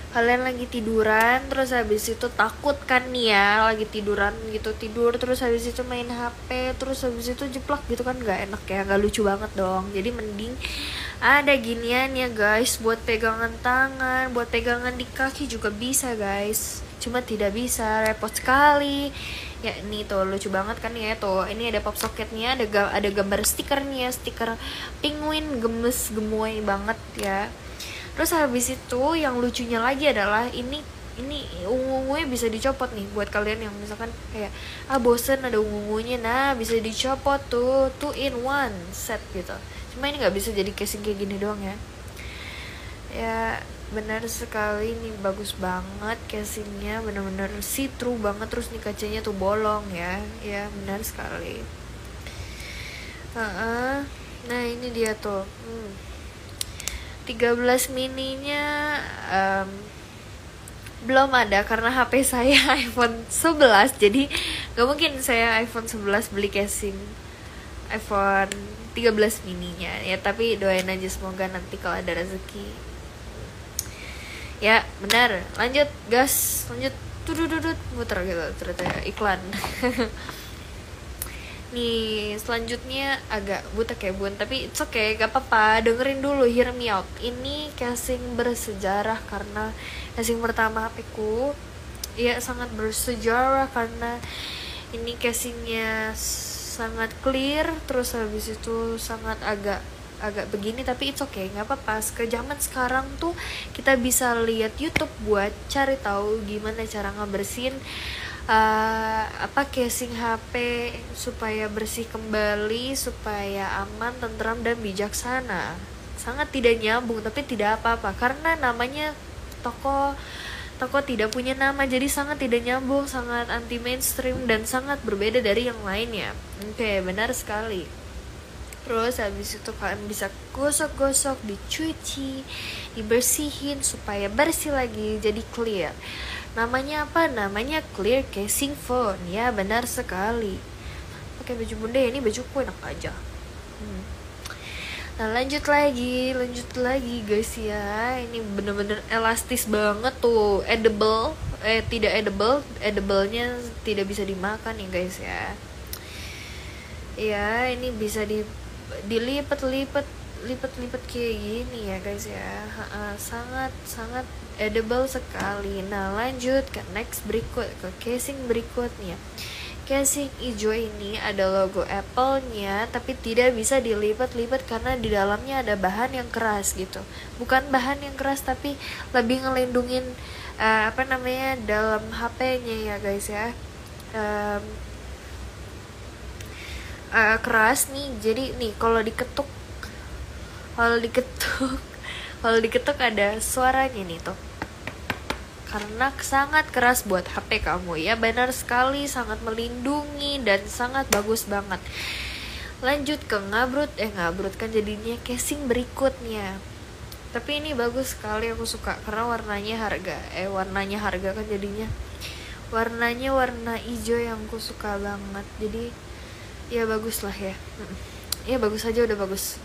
kalian lagi tiduran terus habis itu takut kan nih ya, lagi tiduran gitu, tidur terus habis itu main HP terus habis itu jeplak gitu kan, nggak enak ya, nggak lucu banget dong. Jadi mending ada ginian ya guys, buat pegangan tangan, buat pegangan di kaki juga bisa guys, cuma tidak bisa, repot sekali ya. Ini tuh lucu banget kan ya, tuh ini ada pop socketnya, ada gambar stikernya, stiker penguin gemes gemoy banget ya. Terus habis itu yang lucunya lagi adalah ini ungu-ungunya bisa dicopot nih, buat kalian yang misalkan kayak bosen ada ungu-ungunya, nah bisa dicopot tuh, 2 in 1 set gitu. Cuma ini nggak bisa jadi casing kayak gini doang ya. Ya benar sekali, nih bagus banget casingnya, bener-bener see through banget, terus nih kacanya tuh bolong ya, ya benar sekali. Nah ini dia tuh 13 mininya belum ada karena HP saya iPhone 11, jadi gak mungkin saya iPhone 11 beli casing iPhone 13 mininya ya, tapi doain aja semoga nanti kalau ada rezeki ya. Benar, lanjut gas, lanjut tudududut, muter gitu ternyata ya, iklan. Nih selanjutnya agak butek ya bun, tapi it's okay, gak apa-apa, dengerin dulu, hear me out. Ini casing bersejarah karena casing pertama HP ku. Ya sangat bersejarah karena ini casingnya sangat clear, terus habis itu sangat agak begini, tapi it's okay, nggak apa-apa. Ke zaman sekarang tuh kita bisa lihat YouTube buat cari tahu gimana cara ngebersihin casing HP supaya bersih kembali, supaya aman, tentram dan bijaksana. Sangat tidak nyambung tapi tidak apa-apa karena namanya toko tidak punya nama, jadi sangat tidak nyambung, sangat anti mainstream dan sangat berbeda dari yang lainnya. Oke, benar sekali. Terus habis itu kalian bisa gosok-gosok, dicuci, dibersihin supaya bersih lagi, jadi clear. Namanya apa? Namanya clear casing phone. Ya benar sekali. Pakai baju bunda ya, ini bajuku enak aja. Nah lanjut lagi guys ya. Ini bener-bener elastis banget tuh, edible, tidak edible, edible-nya tidak bisa dimakan ya guys ya. Ya ini bisa dilipat-lipat kayak gini ya guys ya. Sangat edible sekali. Nah lanjut ke next berikut, ke casing berikutnya. Casing hijau ini ada logo Apple-nya, tapi tidak bisa dilipat-lipat karena di dalamnya ada bahan yang keras gitu. Bukan bahan yang keras, tapi lebih ngelindungin dalam HP-nya ya guys ya. Keras nih, jadi nih kalau diketuk ada suaranya nih tuh, karena sangat keras buat HP kamu ya. Benar sekali, sangat melindungi dan sangat bagus banget. Lanjut ke ngabrut kan jadinya casing berikutnya, tapi ini bagus sekali, aku suka karena warnanya harga kan jadinya warnanya warna hijau yang aku suka banget. Jadi ya bagus lah ya, ya bagus aja, udah bagus.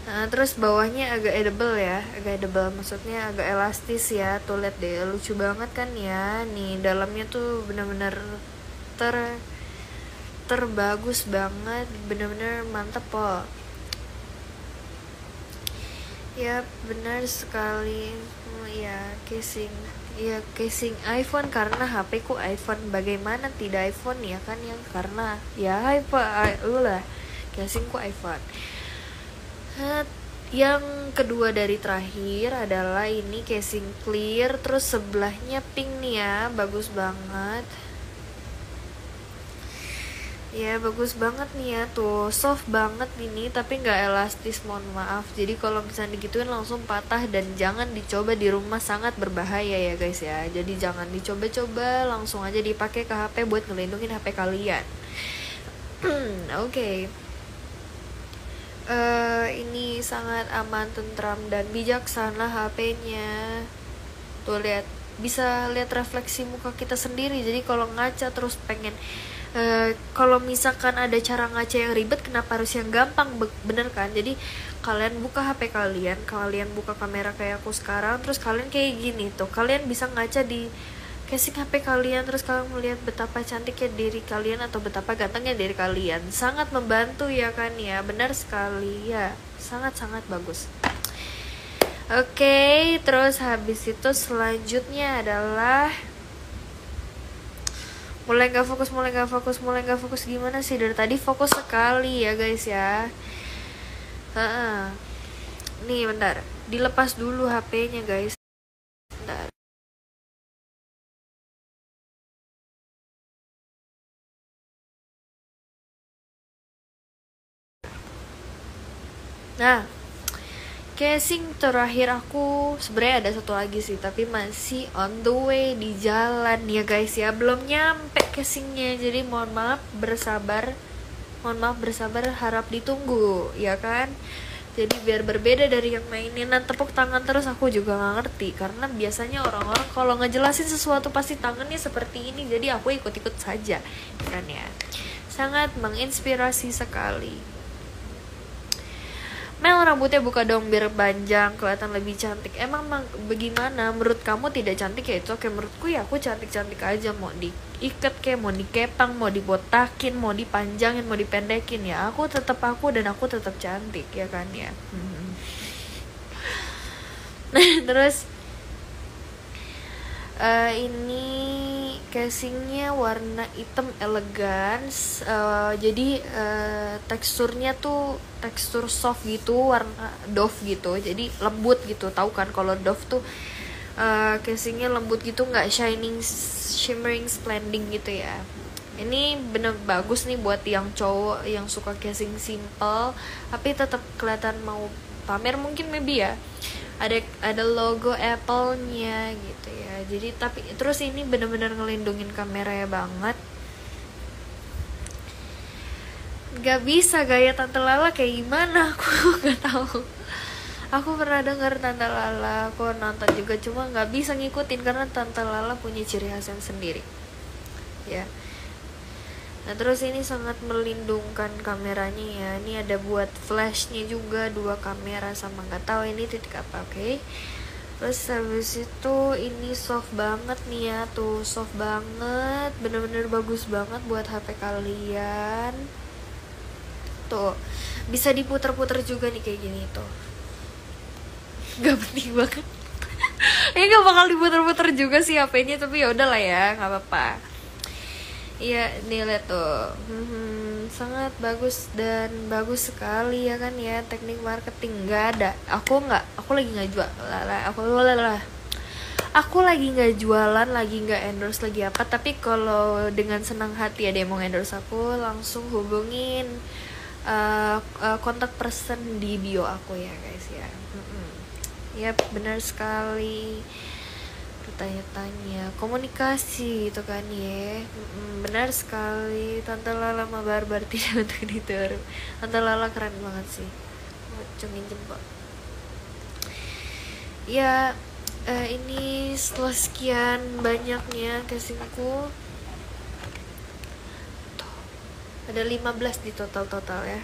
Nah, terus bawahnya agak edible maksudnya agak elastis ya. Tuh lihat deh, lucu banget kan ya. Nih dalamnya tuh benar-benar terbagus banget, benar-benar mantep po. Ya benar sekali. Ya casing iPhone karena HP ku iPhone, bagaimana tidak iPhone ya kan, yang karena ya iPhone casing ku iPhone. Yang kedua dari terakhir adalah ini casing clear, terus sebelahnya pink nih ya, bagus banget ya, bagus banget nih ya, tuh soft banget ini tapi nggak elastis, mohon maaf. Jadi kalau misalnya digituin langsung patah dan jangan dicoba di rumah, sangat berbahaya ya guys ya. Jadi jangan dicoba-coba, langsung aja dipakai ke HP buat ngelindungin HP kalian. Oke. Ini sangat aman, tentram dan bijaksana HP-nya. Tuh lihat, bisa lihat refleksi muka kita sendiri. Jadi kalau ngaca terus pengen Kalau misalkan ada cara ngaca yang ribet, kenapa harus yang gampang? Bener kan? Jadi kalian buka HP kalian, kalian buka kamera kayak aku sekarang, terus kalian kayak gini tuh, kalian bisa ngaca di casing HP kalian, terus kalian melihat betapa cantiknya diri kalian atau betapa gantengnya diri kalian. Sangat membantu ya kan ya, benar sekali ya, sangat-sangat bagus. Oke, terus habis itu selanjutnya adalah mulai nggak fokus gimana sih, dari tadi fokus sekali ya guys ya. Nih bentar, dilepas dulu HP-nya guys. Bentar. Nah, casing terakhir aku sebenarnya ada satu lagi sih, tapi masih on the way, di jalan ya guys ya, belum nyampe casingnya. Jadi mohon maaf bersabar, harap ditunggu ya kan. Jadi biar berbeda dari yang maininan tepuk tangan terus, aku juga nggak ngerti, karena biasanya orang-orang kalau ngejelasin sesuatu pasti tangannya seperti ini, jadi aku ikut-ikut saja kan ya. Sangat menginspirasi sekali. Mel, rambutnya buka dong biar panjang, kelihatan lebih cantik. Emang bagaimana? Menurut kamu tidak cantik ya itu? Oke, menurutku ya aku cantik-cantik aja. Mau diikat kayak, mau dikepang, mau dibotakin, mau dipanjangin, mau dipendekin ya. Aku tetap aku dan aku tetap cantik ya kan ya. Nah, terus ini casingnya warna hitam elegans, jadi teksturnya tuh tekstur soft gitu, warna doff gitu, jadi lembut gitu. Tahu kan kalau doff tuh casingnya lembut gitu, nggak shimmering splending gitu ya. Ini bener bagus nih buat yang cowok yang suka casing simple tapi tetap kelihatan mau pamer mungkin, maybe ya. Ada logo Apple-nya gitu ya. Jadi tapi terus ini bener-bener ngelindungin kameranya banget. Gak bisa gaya Tante Lala kayak gimana, aku gak tahu. Aku pernah denger Tante Lala, aku nonton juga, cuma gak bisa ngikutin karena Tante Lala punya ciri khas yang sendiri ya. Nah terus ini sangat melindungkan kameranya ya. Ini ada buat flashnya juga, 2 kamera sama nggak tahu ini titik apa. Oke. Terus habis itu ini soft banget nih ya, tuh soft banget, bener-bener bagus banget buat HP kalian. Tuh bisa diputer-puter juga nih kayak gini tuh. Gak penting banget. Ini gak bakal diputer-puter juga sih HP-nya, tapi ya udahlah ya, nggak apa-apa. Iya, nih lihat tuh, sangat bagus dan bagus sekali ya kan ya. Teknik marketing nggak ada, aku lagi nggak jual, aku lagi nggak jualan, lagi nggak endorse, lagi apa. Tapi kalau dengan senang hati ada yang mau endorse aku, langsung hubungin kontak person di bio aku ya guys ya. Yap, benar sekali. Tanya-tanya komunikasi itu kan ya. Benar sekali, Tante Lala mah barbar tidak untuk ditiru. Tante Lala keren banget sih, acungin jempol ya. Ini setelah sekian banyaknya casingku, ada 15 di total ya.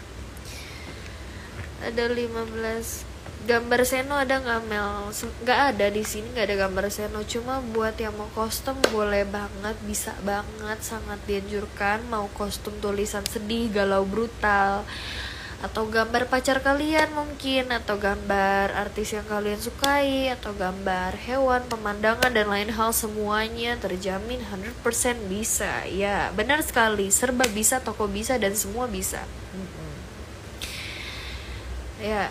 Ada 15 gambar seno. Ada nggak Mel? Nggak ada di sini, nggak ada gambar seno. Cuma buat yang mau kostum boleh banget, bisa banget, sangat dianjurkan. Mau kostum tulisan sedih, galau, brutal, atau gambar pacar kalian mungkin, atau gambar artis yang kalian sukai, atau gambar hewan, pemandangan dan lain hal, semuanya terjamin 100% bisa. Ya benar sekali, serba bisa, toko bisa, dan semua bisa. Ya,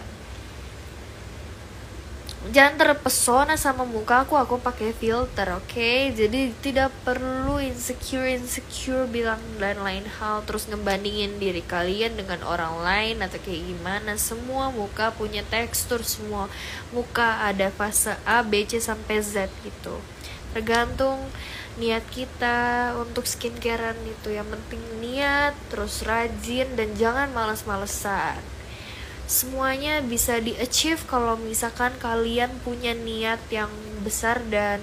jangan terpesona sama muka aku pakai filter, oke? Jadi tidak perlu insecure bilang dan lain hal, terus ngebandingin diri kalian dengan orang lain atau kayak gimana. Semua muka punya tekstur, semua muka ada fase A, B, C sampai Z gitu. Tergantung niat kita untuk skincarean itu. Yang penting niat, terus rajin, dan jangan malas-malesan. Semuanya bisa di-achieve kalau misalkan kalian punya niat yang besar dan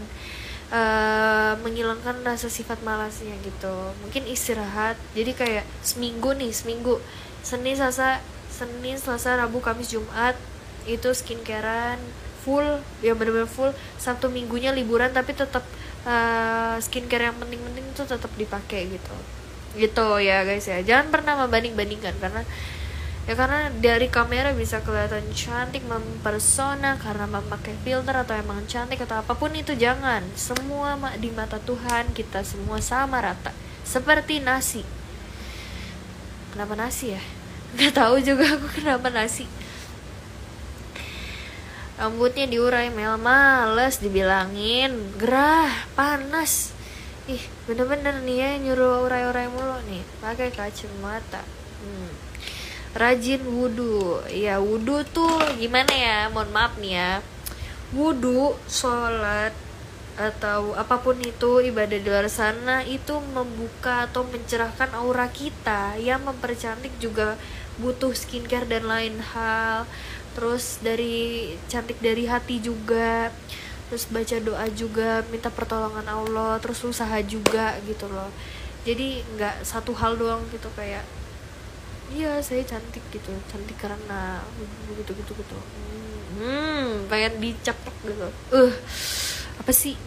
menghilangkan rasa sifat malasnya gitu. Mungkin istirahat, jadi kayak seminggu Senin Selasa Rabu Kamis Jumat itu skincarean full, ya bener-bener full. Sabtu Minggunya liburan tapi tetap skincare yang penting-penting itu tetap dipakai gitu ya guys ya. Jangan pernah membanding-bandingkan, karena dari kamera bisa kelihatan cantik, mempersona karena memakai filter atau emang cantik atau apapun itu. Jangan, semua di mata Tuhan kita semua sama rata, seperti nasi. Kenapa nasi ya? Nggak tahu juga aku kenapa nasi. Rambutnya diurai, males dibilangin gerah, panas. Ih, bener-bener nih ya nyuruh urai-urai mulu nih, pakai kacamata. Rajin wudhu. Ya wudhu tuh gimana ya, mohon maaf nih ya, wudhu, sholat atau apapun itu ibadah di luar sana itu membuka atau mencerahkan aura kita. Yang mempercantik juga butuh skincare dan lain hal. Terus cantik dari hati juga, terus baca doa juga, minta pertolongan Allah, terus usaha juga gitu loh. Jadi nggak satu hal doang gitu, kayak iya saya cantik gitu, cantik karena gitu pengen dicaplok gitu. Apa sih?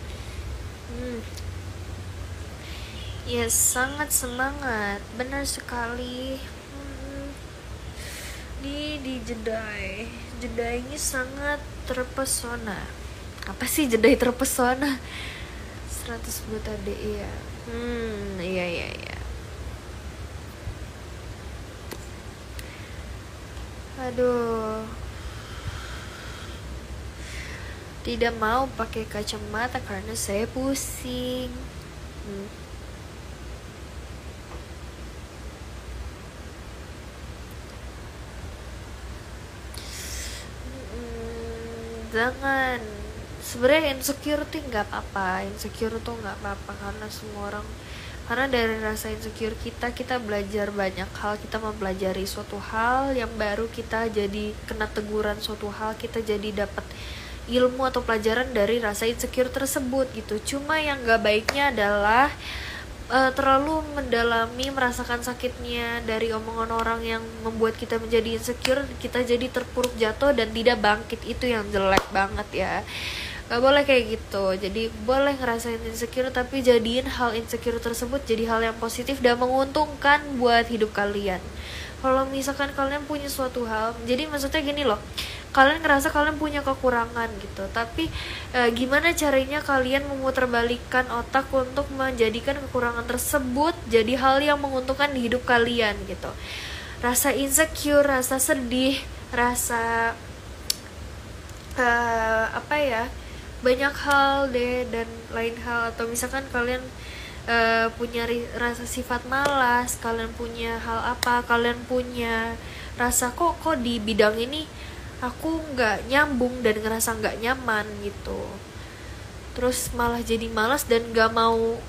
Ya sangat semangat, benar sekali. Di Jedai ini sangat terpesona. Apa sih Jedai terpesona? 100 buta DI ya. Iya. Aduh, tidak mau pakai kacamata karena saya pusing. Jangan, sebenarnya insecure tuh nggak apa-apa, karena dari rasa insecure kita belajar banyak hal, kita mempelajari suatu hal yang baru, kita jadi kena teguran suatu hal, kita jadi dapat ilmu atau pelajaran dari rasa insecure tersebut gitu. Cuma yang nggak baiknya adalah terlalu mendalami, merasakan sakitnya dari omongan orang yang membuat kita menjadi insecure, kita jadi terpuruk jatuh dan tidak bangkit. Itu yang jelek banget ya, gak boleh kayak gitu. Jadi boleh ngerasain insecure, tapi jadiin hal insecure tersebut jadi hal yang positif dan menguntungkan buat hidup kalian. Kalau misalkan kalian punya suatu hal, jadi maksudnya gini loh, kalian ngerasa kalian punya kekurangan gitu, tapi gimana caranya kalian memutarbalikkan otak untuk menjadikan kekurangan tersebut jadi hal yang menguntungkan di hidup kalian gitu. Rasa insecure, rasa sedih, rasa banyak hal deh dan lain hal. Atau misalkan kalian punya rasa sifat malas, kalian punya hal apa, kalian punya rasa kok di bidang ini aku nggak nyambung dan ngerasa nggak nyaman gitu, terus malah jadi malas dan nggak mau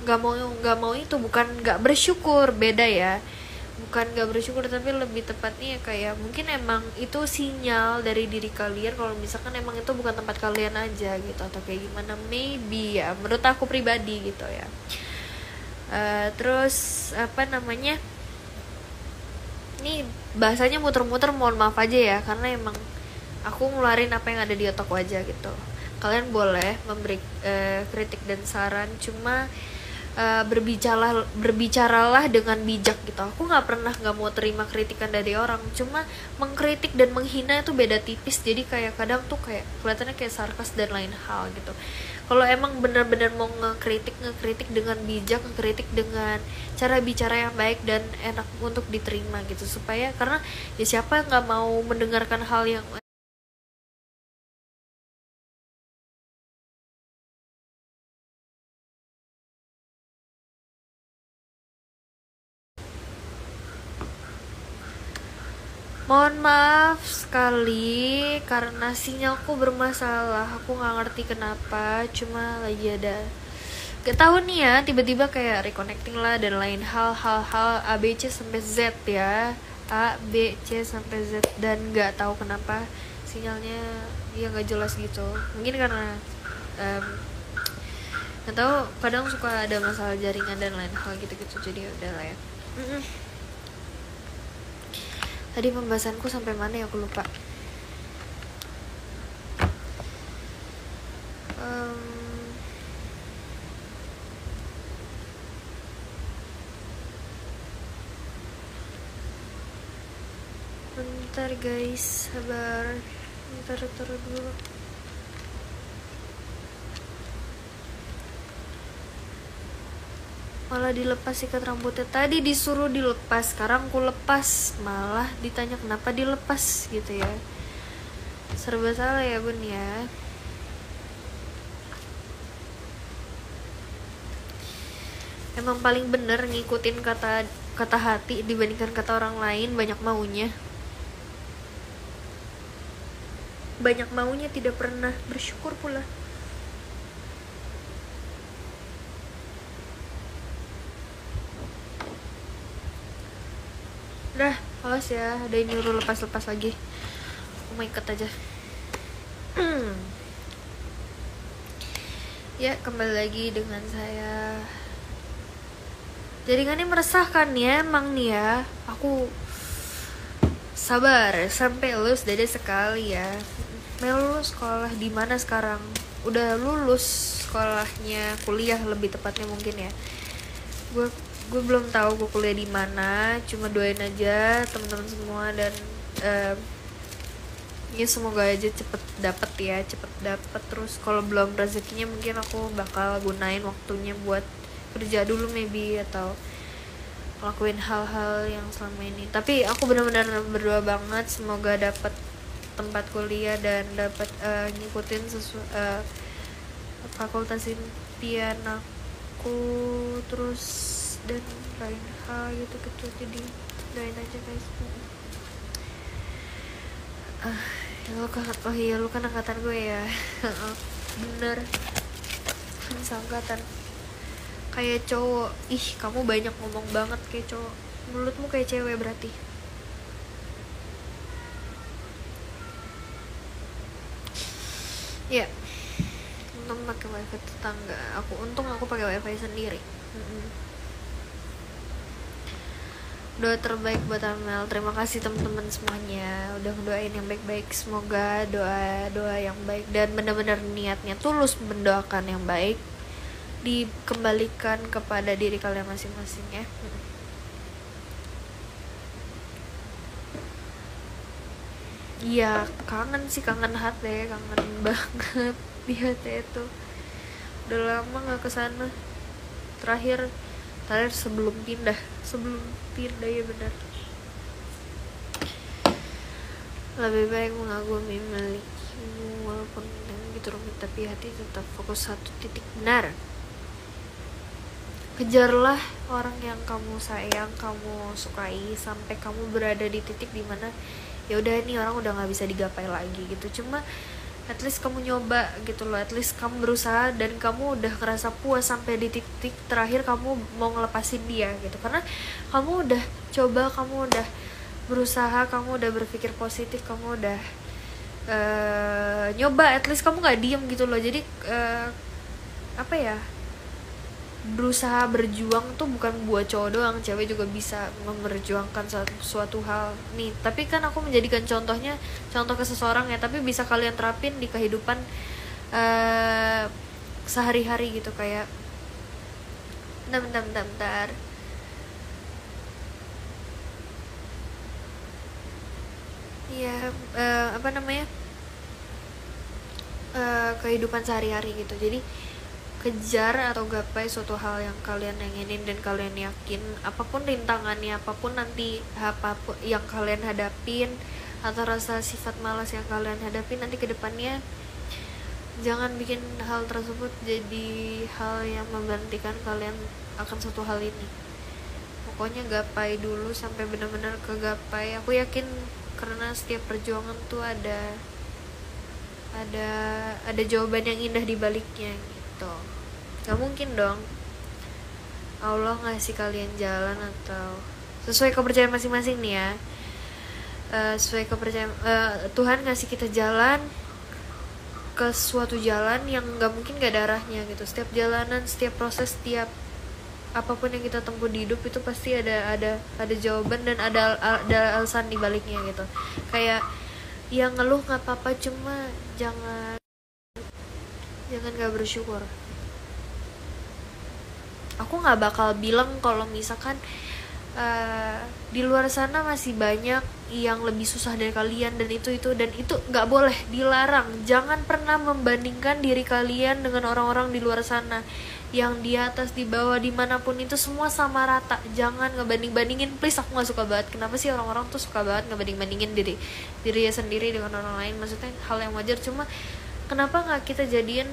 itu. Bukan nggak bersyukur, beda ya, bukan nggak bersyukur, tapi lebih tepatnya kayak mungkin emang itu sinyal dari diri kalian kalau misalkan emang itu bukan tempat kalian aja gitu, atau kayak gimana, maybe ya, menurut aku pribadi gitu ya. Terus ini bahasanya muter-muter, mohon maaf aja ya, karena emang aku ngeluarin apa yang ada di otakku aja gitu. Kalian boleh memberi kritik dan saran, cuma berbicaralah dengan bijak gitu. Aku nggak mau terima kritikan dari orang, cuma mengkritik dan menghina itu beda tipis. Jadi kayak kadang tuh kayak kelihatannya kayak sarkas dan lain hal gitu. Kalau emang benar-benar mau ngekritik dengan bijak, ngekritik dengan cara bicara yang baik dan enak untuk diterima gitu, supaya karena ya siapa yang nggak mau mendengarkan hal yang mohon maaf sekali karena sinyalku bermasalah. Aku nggak ngerti kenapa, cuma lagi ada gak tahu nih ya, tiba-tiba kayak reconnecting lah dan lain hal A B C sampai Z ya, A B C sampai Z, dan nggak tahu kenapa sinyalnya ya nggak jelas gitu. Mungkin karena nggak tahu, kadang suka ada masalah jaringan dan lain hal gitu-gitu, jadi udah lah ya. Tadi pembahasanku sampai mana ya, aku lupa. Bentar guys, sabar. Bentar dulu. Malah dilepas ikat rambutnya. Tadi disuruh dilepas, sekarang aku lepas. Malah ditanya kenapa dilepas gitu ya. Serba salah ya bun ya. Emang paling bener ngikutin kata hati dibandingkan kata orang lain. Banyak maunya tidak pernah bersyukur pula. Udah, awas ya, ada yang nyuruh lepas lagi. Aku mau ikat aja. Ya, kembali lagi dengan saya. Jaringannya meresahkan ya, emang nih ya. Aku sabar sampai lulus dada sekali ya. Mel lulus sekolah di mana sekarang? Udah lulus sekolahnya, kuliah lebih tepatnya mungkin ya. Gue belum tahu gue kuliah di mana, cuma doain aja teman-teman semua dan ya semoga aja cepet dapet. Terus kalau belum rezekinya mungkin aku bakal gunain waktunya buat kerja dulu maybe, atau lakuin hal-hal yang selama ini. Tapi aku benar-benar berdoa banget semoga dapat tempat kuliah dan dapat ngikutin fakultas impian aku terus dan lain hal gitu. Jadi doain aja guys. Lu kan angkatan gue ya. Bener, seangkatan. Kayak cowok. Ih, kamu banyak ngomong banget kayak cowok. Mulutmu kayak cewek berarti. Ya, untung pakai wifi tetangga. Untung aku pakai wifi sendiri. Doa terbaik buat Amel. Terima kasih teman-teman semuanya udah ngedoain yang baik-baik. Semoga doa yang baik dan benar-benar niatnya tulus mendoakan yang baik dikembalikan kepada diri kalian masing-masing ya. Iya, kangen hati, kangen banget di hati itu. Udah lama nggak kesana. Terakhir sebelum pindah ya benar. Lebih baik mengagumi milikmu walaupun gitu rumit, tapi hati tetap fokus satu titik. Benar. Kejarlah orang yang kamu sayang, kamu sukai sampai kamu berada di titik dimana ya udah, ini orang udah nggak bisa digapai lagi gitu. Cuma at least kamu nyoba gitu loh, at least kamu berusaha dan kamu udah ngerasa puas sampai di titik terakhir kamu mau ngelepasin dia gitu, karena kamu udah coba, kamu udah berusaha, kamu udah berpikir positif, kamu udah nyoba, at least kamu nggak diem gitu loh. Jadi berusaha berjuang tuh bukan buat cowok doang, cewek juga bisa memperjuangkan suatu hal nih. Tapi kan aku menjadikan contoh ke seseorang ya, tapi bisa kalian terapin di kehidupan sehari-hari gitu. Kayak bentar ya, kehidupan sehari-hari gitu. Jadi kejar atau gapai suatu hal yang kalian inginin dan kalian yakin, apapun rintangannya, apapun yang kalian hadapin, atau rasa sifat malas yang kalian hadapin nanti ke depannya, jangan bikin hal tersebut jadi hal yang memberhentikan kalian akan suatu hal ini. Pokoknya gapai dulu sampai benar-benar kegapai. Aku yakin karena setiap perjuangan tuh ada jawaban yang indah di baliknya gitu. Gak mungkin dong Allah ngasih kalian jalan atau sesuai kepercayaan masing-masing nih ya. Sesuai kepercayaan Tuhan ngasih kita jalan ke suatu jalan yang nggak mungkin gak ada arahnya gitu. Setiap jalanan, setiap proses, setiap apapun yang kita tempuh di hidup itu pasti ada jawaban dan ada alasan di baliknya gitu. Kayak yang ngeluh nggak apa-apa, cuma jangan nggak bersyukur. Aku nggak bakal bilang kalau misalkan di luar sana masih banyak yang lebih susah dari kalian dan itu nggak boleh, dilarang. Jangan pernah membandingkan diri kalian dengan orang-orang di luar sana yang di atas, di bawah, dimanapun itu semua sama rata. Jangan ngebanding-bandingin, please. Aku nggak suka banget. Kenapa sih orang-orang tuh suka banget ngebanding-bandingin dirinya sendiri dengan orang lain? Maksudnya hal yang wajar, cuma kenapa nggak kita jadiin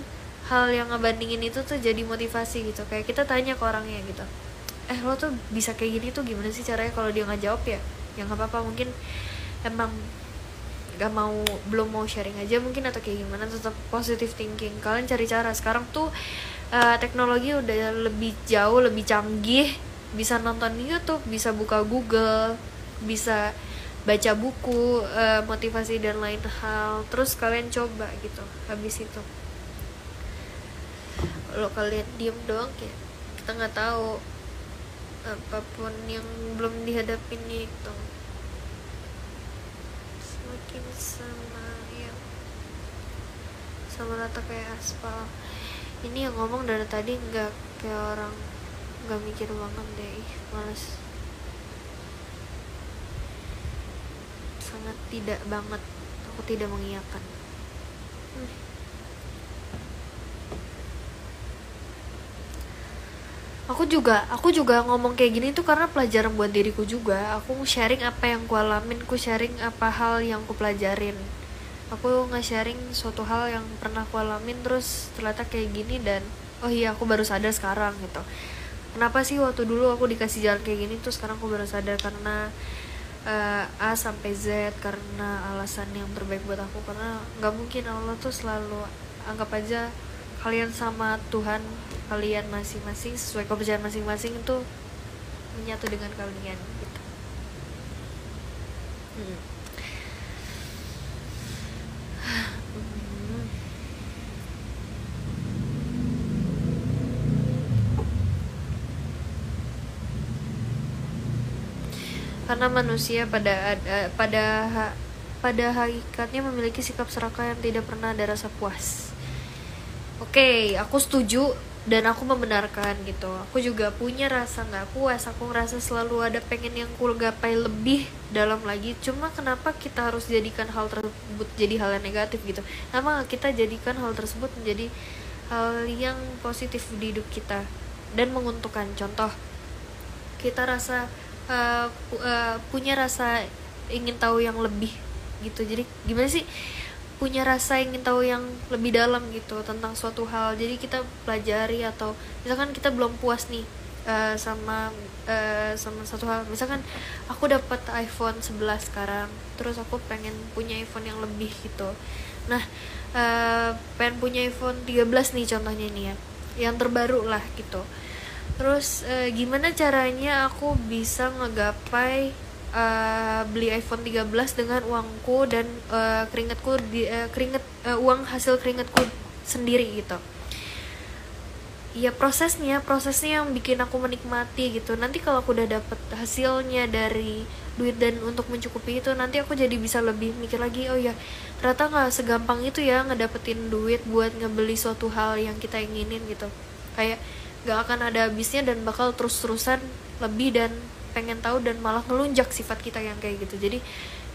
hal yang ngebandingin itu tuh jadi motivasi gitu. Kayak kita tanya ke orangnya gitu, lo tuh bisa kayak gini tuh gimana sih caranya? Kalau dia nggak jawab ya nggak apa-apa, mungkin emang belum mau sharing aja mungkin, atau kayak gimana. Tetap positive thinking, kalian cari cara. Sekarang tuh teknologi udah lebih jauh, lebih canggih, bisa nonton YouTube, bisa buka Google, bisa baca buku motivasi dan lain hal. Terus kalian coba gitu. Habis itu kalau kalian diem doang kayak kita nggak tahu apapun yang belum dihadapin itu. Semakin sama rata kayak aspal. Ini yang ngomong dari tadi nggak kayak orang nggak mikir banget deh. Males, sangat tidak banget. Aku tidak mengiyakan. Aku juga ngomong kayak gini tuh karena pelajaran buat diriku juga. Aku sharing apa yang ku alamin, ku sharing apa hal yang ku pelajarin. Aku nge-sharing suatu hal yang pernah ku alamin, terus ternyata kayak gini, dan oh iya aku baru sadar sekarang gitu. Kenapa sih waktu dulu aku dikasih jalan kayak gini, tuh sekarang aku baru sadar karena A sampai Z, karena alasan yang terbaik buat aku. Karena nggak mungkin Allah tuh selalu, anggap aja kalian sama Tuhan kalian masing-masing sesuai kepercayaan masing-masing itu menyatu dengan kalian gitu. Karena manusia pada hakikatnya memiliki sikap serakah yang tidak pernah ada rasa puas. Oke, aku setuju dan aku membenarkan gitu. Aku juga punya rasa nggak puas. Aku ngerasa selalu ada pengen yang ku gapai lebih dalam lagi. Cuma kenapa kita harus jadikan hal tersebut jadi hal yang negatif gitu? Kenapa kita jadikan hal tersebut menjadi hal yang positif di hidup kita dan menguntungkan? Contoh, kita punya rasa ingin tahu yang lebih gitu. Jadi gimana sih? Punya rasa ingin tahu yang lebih dalam gitu tentang suatu hal, jadi kita pelajari. Atau misalkan kita belum puas nih sama satu hal, misalkan aku dapat iPhone 11 sekarang, terus aku pengen punya iPhone yang lebih gitu. Nah, pengen punya iPhone 13 nih contohnya nih ya, yang terbaru lah gitu. Terus gimana caranya aku bisa ngegapai beli iPhone 13 dengan uangku dan uang hasil keringatku sendiri gitu. Ya prosesnya yang bikin aku menikmati gitu. Nanti kalau aku udah dapet hasilnya dari duit dan untuk mencukupi itu, nanti aku jadi bisa lebih mikir lagi, oh ya ternyata nggak segampang itu ya ngedapetin duit buat ngebeli suatu hal yang kita inginin gitu. Kayak nggak akan ada habisnya dan bakal terus-terusan lebih dan pengen tahu, dan malah ngelunjak sifat kita yang kayak gitu. Jadi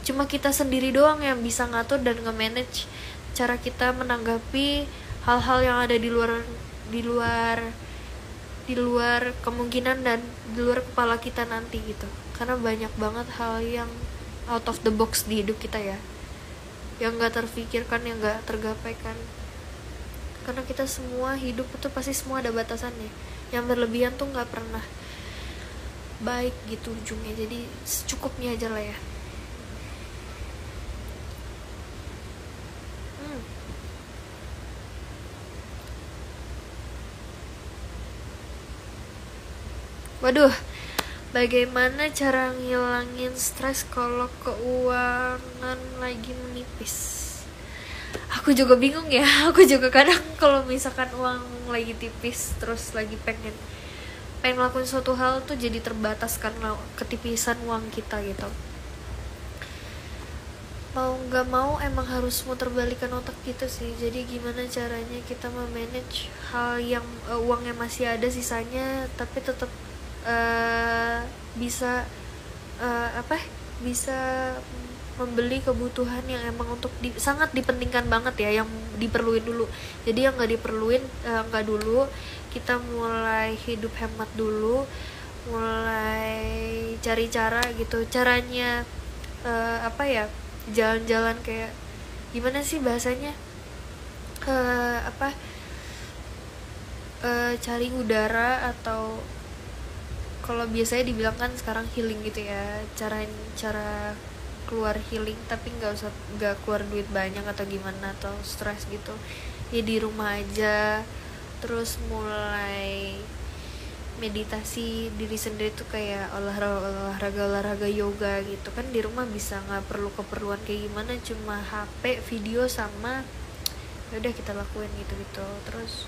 cuma kita sendiri doang yang bisa ngatur dan nge-manage cara kita menanggapi hal-hal yang ada di luar kemungkinan dan di luar kepala kita nanti gitu. Karena banyak banget hal yang out of the box di hidup kita ya, yang gak terfikirkan, yang gak tergapaikan. Karena kita semua hidup itu pasti semua ada batasannya. Yang berlebihan tuh gak pernah baik gitu ujungnya. Jadi secukupnya aja lah ya. Waduh, bagaimana cara ngilangin stres kalau keuangan lagi menipis? Aku Aku juga bingung ya. Aku juga kadang kalau misalkan uang lagi tipis terus lagi pengen ngelakuin suatu hal tuh jadi terbatas karena ketipisan uang kita gitu. Mau nggak mau emang harus muterbalikan otak gitu sih. Jadi gimana caranya kita memanage hal yang uangnya masih ada sisanya tapi tetap bisa bisa membeli kebutuhan yang emang untuk sangat dipentingkan banget ya, yang diperluin dulu. Jadi yang nggak diperluin nggak dulu. Kita mulai hidup hemat dulu, mulai cari cara gitu. Caranya jalan-jalan kayak gimana sih bahasanya, cari udara, atau kalau biasanya dibilang kan sekarang healing gitu ya, cara keluar healing tapi nggak keluar duit banyak atau gimana atau stres gitu ya, di rumah aja. Terus mulai meditasi diri sendiri tuh kayak olahraga yoga gitu kan, di rumah bisa, nggak perlu keperluan kayak gimana, cuma HP, video, sama yaudah kita lakuin gitu. Terus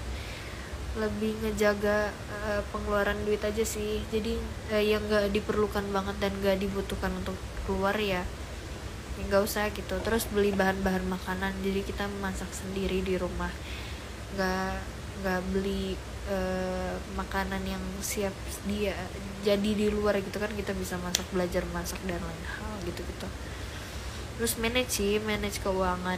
lebih ngejaga pengeluaran duit aja sih. Jadi yang nggak diperlukan banget dan nggak dibutuhkan untuk keluar ya nggak usah gitu. Terus beli bahan-bahan makanan, jadi kita masak sendiri di rumah, nggak beli makanan yang siap dia jadi di luar gitu kan. Kita bisa masak, belajar masak dan lain hal gitu. Terus manage keuangan,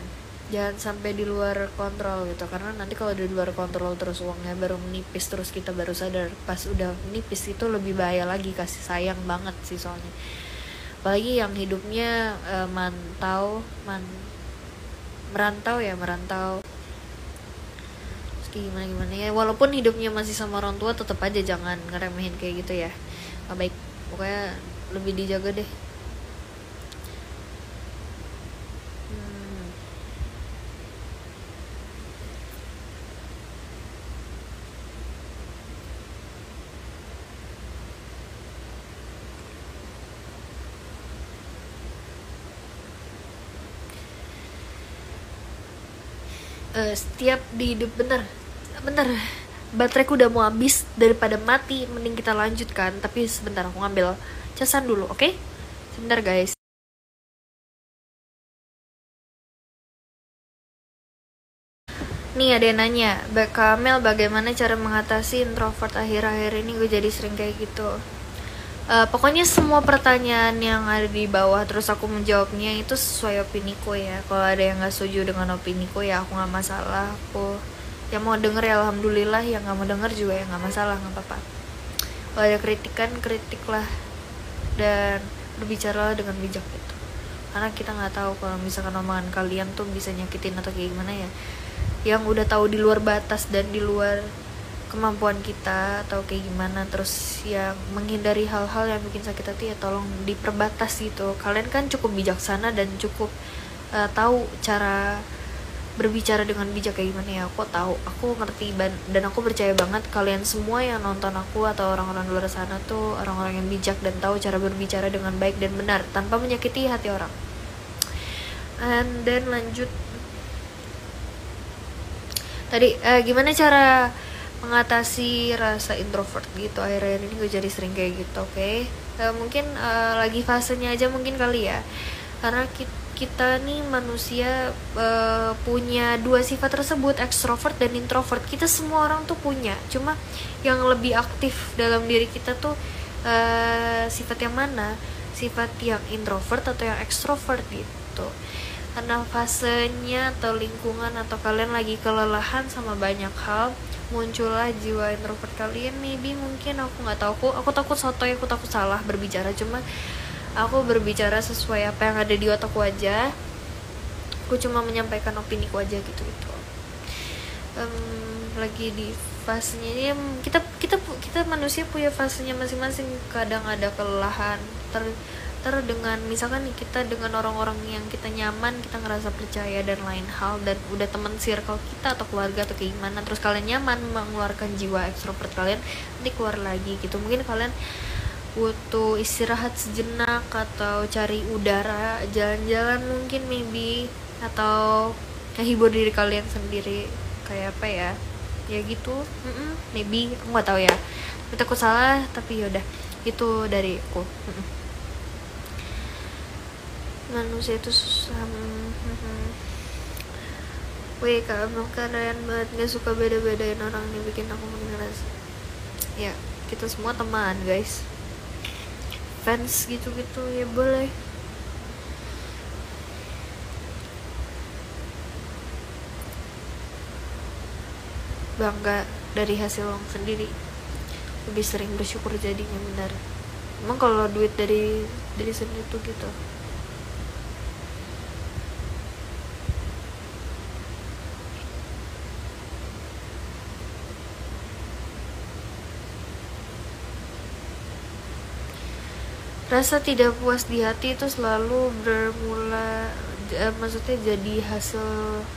jangan sampai di luar kontrol gitu, karena nanti kalau di luar kontrol terus uangnya baru menipis, terus kita baru sadar pas udah menipis, itu lebih bahaya lagi. Kasih sayang banget sih soalnya, apalagi yang hidupnya merantau. Terus gimana ya, walaupun hidupnya masih sama orang tua, tetap aja jangan ngeremehin kayak gitu ya, gak baik. Pokoknya lebih dijaga deh. Setiap di hidup, bentar bateraiku udah mau habis, daripada mati mending kita lanjutkan. Tapi sebentar, aku ngambil casan dulu, oke? Sebentar guys. Nih ada yang nanya, Kamel bagaimana cara mengatasi introvert akhir-akhir ini, gue jadi sering kayak gitu. Pokoknya semua pertanyaan yang ada di bawah terus aku menjawabnya itu sesuai opiniku ya. Kalau ada yang nggak setuju dengan opiniku ya aku nggak masalah. Aku yang mau denger ya alhamdulillah, yang nggak mau denger juga ya nggak masalah, nggak apa-apa. Kalau ada kritikan, kritiklah dan berbicaralah dengan bijak gitu. Karena kita nggak tahu kalau misalkan omongan kalian tuh bisa nyakitin atau kayak gimana ya. Yang udah tahu di luar batas dan di luar kemampuan kita atau kayak gimana, terus yang menghindari hal-hal yang bikin sakit hati ya tolong diperbatas gitu. Kalian kan cukup bijaksana dan cukup tahu cara berbicara dengan bijak kayak gimana ya. Aku ngerti dan aku percaya banget kalian semua yang nonton aku atau orang-orang luar sana tuh orang-orang yang bijak dan tahu cara berbicara dengan baik dan benar tanpa menyakiti hati orang. And then lanjut tadi, gimana cara mengatasi rasa introvert gitu akhir-akhir ini, gue jadi sering kayak gitu. Oke. Mungkin lagi fasenya aja mungkin kali ya, karena kita nih manusia punya dua sifat tersebut, ekstrovert dan introvert. Kita semua orang tuh punya, cuma yang lebih aktif dalam diri kita tuh sifat yang mana, sifat yang introvert atau yang ekstrovert gitu. Karena fasenya atau lingkungan atau kalian lagi kelelahan sama banyak hal, muncullah jiwa introvert kalian. Maybe mungkin aku nggak tahu, aku takut sotoy, aku takut salah berbicara, cuma aku berbicara sesuai apa yang ada di otakku aja. Aku cuma menyampaikan opini ku aja gitu. Lagi di fasenya ya, kita manusia punya fasenya masing-masing. Kadang ada kelelahan dengan misalkan nih, kita dengan orang-orang yang kita nyaman, kita ngerasa percaya dan lain hal, dan udah teman circle kita atau keluarga atau kayak gimana, terus kalian nyaman mengeluarkan jiwa ekstrovert kalian, nanti keluar lagi gitu. Mungkin kalian butuh istirahat sejenak atau cari udara, jalan-jalan mungkin maybe, atau ngehibur diri kalian sendiri, kayak apa ya, ya gitu. Maybe aku nggak tahu ya, tapi takut salah, tapi yaudah itu dari aku. Manusia itu susah. Weh kak, emang keren banget, gak suka beda-bedain orang, nih bikin aku mengerasa ya kita semua teman guys, fans gitu-gitu ya boleh. Bangga dari hasil orang sendiri, lebih sering bersyukur jadinya. Benar, emang kalau duit dari sendiri tuh gitu. Rasa tidak puas di hati itu selalu bermula maksudnya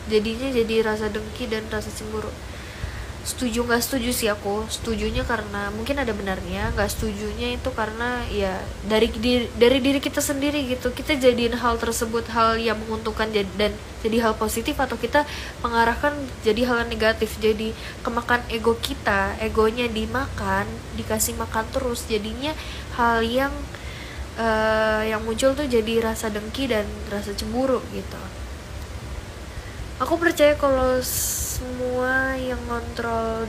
jadinya jadi rasa dengki dan rasa cemburu. Setuju nggak setuju sih, aku setujunya karena mungkin ada benarnya, nggak setujunya itu karena ya dari diri kita sendiri gitu, kita jadiin hal tersebut hal yang menguntungkan dan jadi hal positif, atau kita mengarahkan jadi hal yang negatif, jadi kemakan ego kita, egonya dimakan, dikasih makan terus, jadinya hal yang muncul tuh jadi rasa dengki dan rasa cemburu gitu. Aku percaya kalau semua yang ngontrol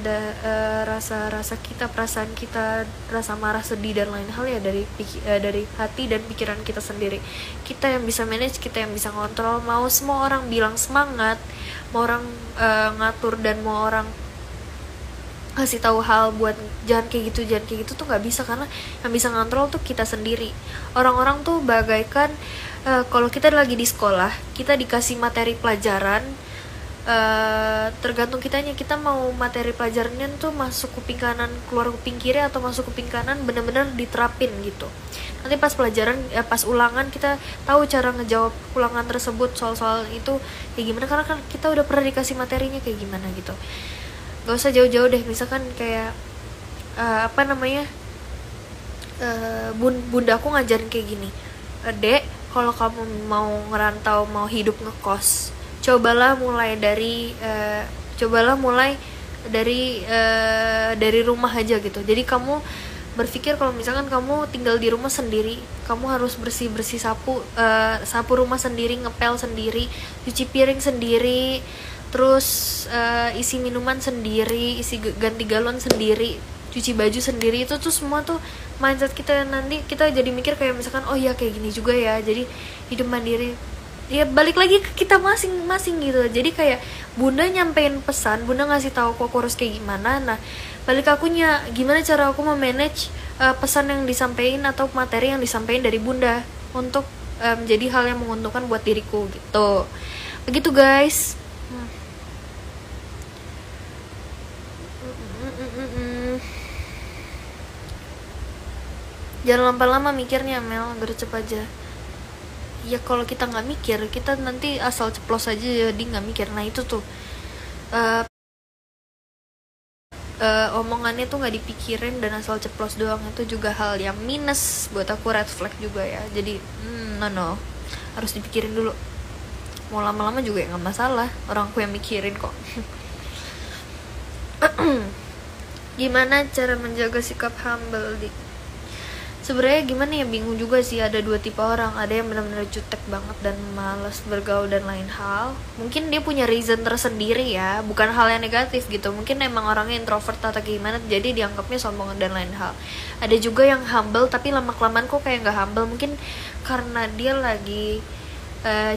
rasa-rasa kita, perasaan kita, rasa marah, sedih dan lain hal ya dari hati dan pikiran kita sendiri. Kita yang bisa manage, kita yang bisa ngontrol. Mau semua orang bilang semangat, mau orang ngatur, dan mau orang kasih tahu hal buat jangan kayak gitu tuh nggak bisa, karena yang bisa ngontrol tuh kita sendiri. Orang-orang tuh bagaikan kalau kita lagi di sekolah, kita dikasih materi pelajaran, tergantung kitanya, kita mau materi pelajarannya tuh masuk kuping kanan keluar kuping kiri, atau masuk kuping kanan bener-bener diterapin gitu. Nanti pas pelajaran pas ulangan kita tahu cara ngejawab ulangan tersebut, soal-soal itu kayak gimana, karena kan kita udah pernah dikasih materinya kayak gimana gitu. Gak usah jauh-jauh deh, misalkan kayak bunda aku ngajarin kayak gini, dek, kalau kamu mau ngerantau, mau hidup ngekos, cobalah mulai dari rumah aja gitu. Jadi kamu berpikir kalau misalkan kamu tinggal di rumah sendiri, kamu harus bersih sapu rumah sendiri, ngepel sendiri, cuci piring sendiri, terus isi minuman sendiri, ganti galon sendiri, cuci baju sendiri. Itu tuh semua tuh mindset kita. Nanti kita jadi mikir kayak misalkan, oh ya kayak gini juga ya, jadi hidup mandiri. Ya balik lagi ke kita masing-masing gitu. Jadi kayak bunda nyampein pesan, bunda ngasih tahu kok aku harus kayak gimana. Nah balik akunya, gimana cara aku memanage pesan yang disampaikan atau materi yang disampaikan dari bunda untuk menjadi hal yang menguntungkan buat diriku gitu. Begitu guys. Jangan lama-lama mikirnya, Mel, gercep aja. Ya kalau kita nggak mikir, kita nanti asal ceplos aja jadi nggak mikir. Nah itu tuh omongannya tuh nggak dipikirin dan asal ceplos doang, itu juga hal yang minus buat aku, red flag juga ya. Jadi no, harus dipikirin dulu. Mau lama-lama juga ya nggak masalah, orangku yang mikirin kok. Gimana cara menjaga sikap humble di sebenarnya gimana ya, bingung juga sih. Ada dua tipe orang, ada yang benar-benar jutek banget dan malas bergaul dan lain hal. Mungkin dia punya reason tersendiri ya, bukan hal yang negatif gitu. Mungkin emang orangnya introvert atau gimana, jadi dianggapnya sombong dan lain hal. Ada juga yang humble tapi lama-kelamaan kok kayak nggak humble, mungkin karena dia lagi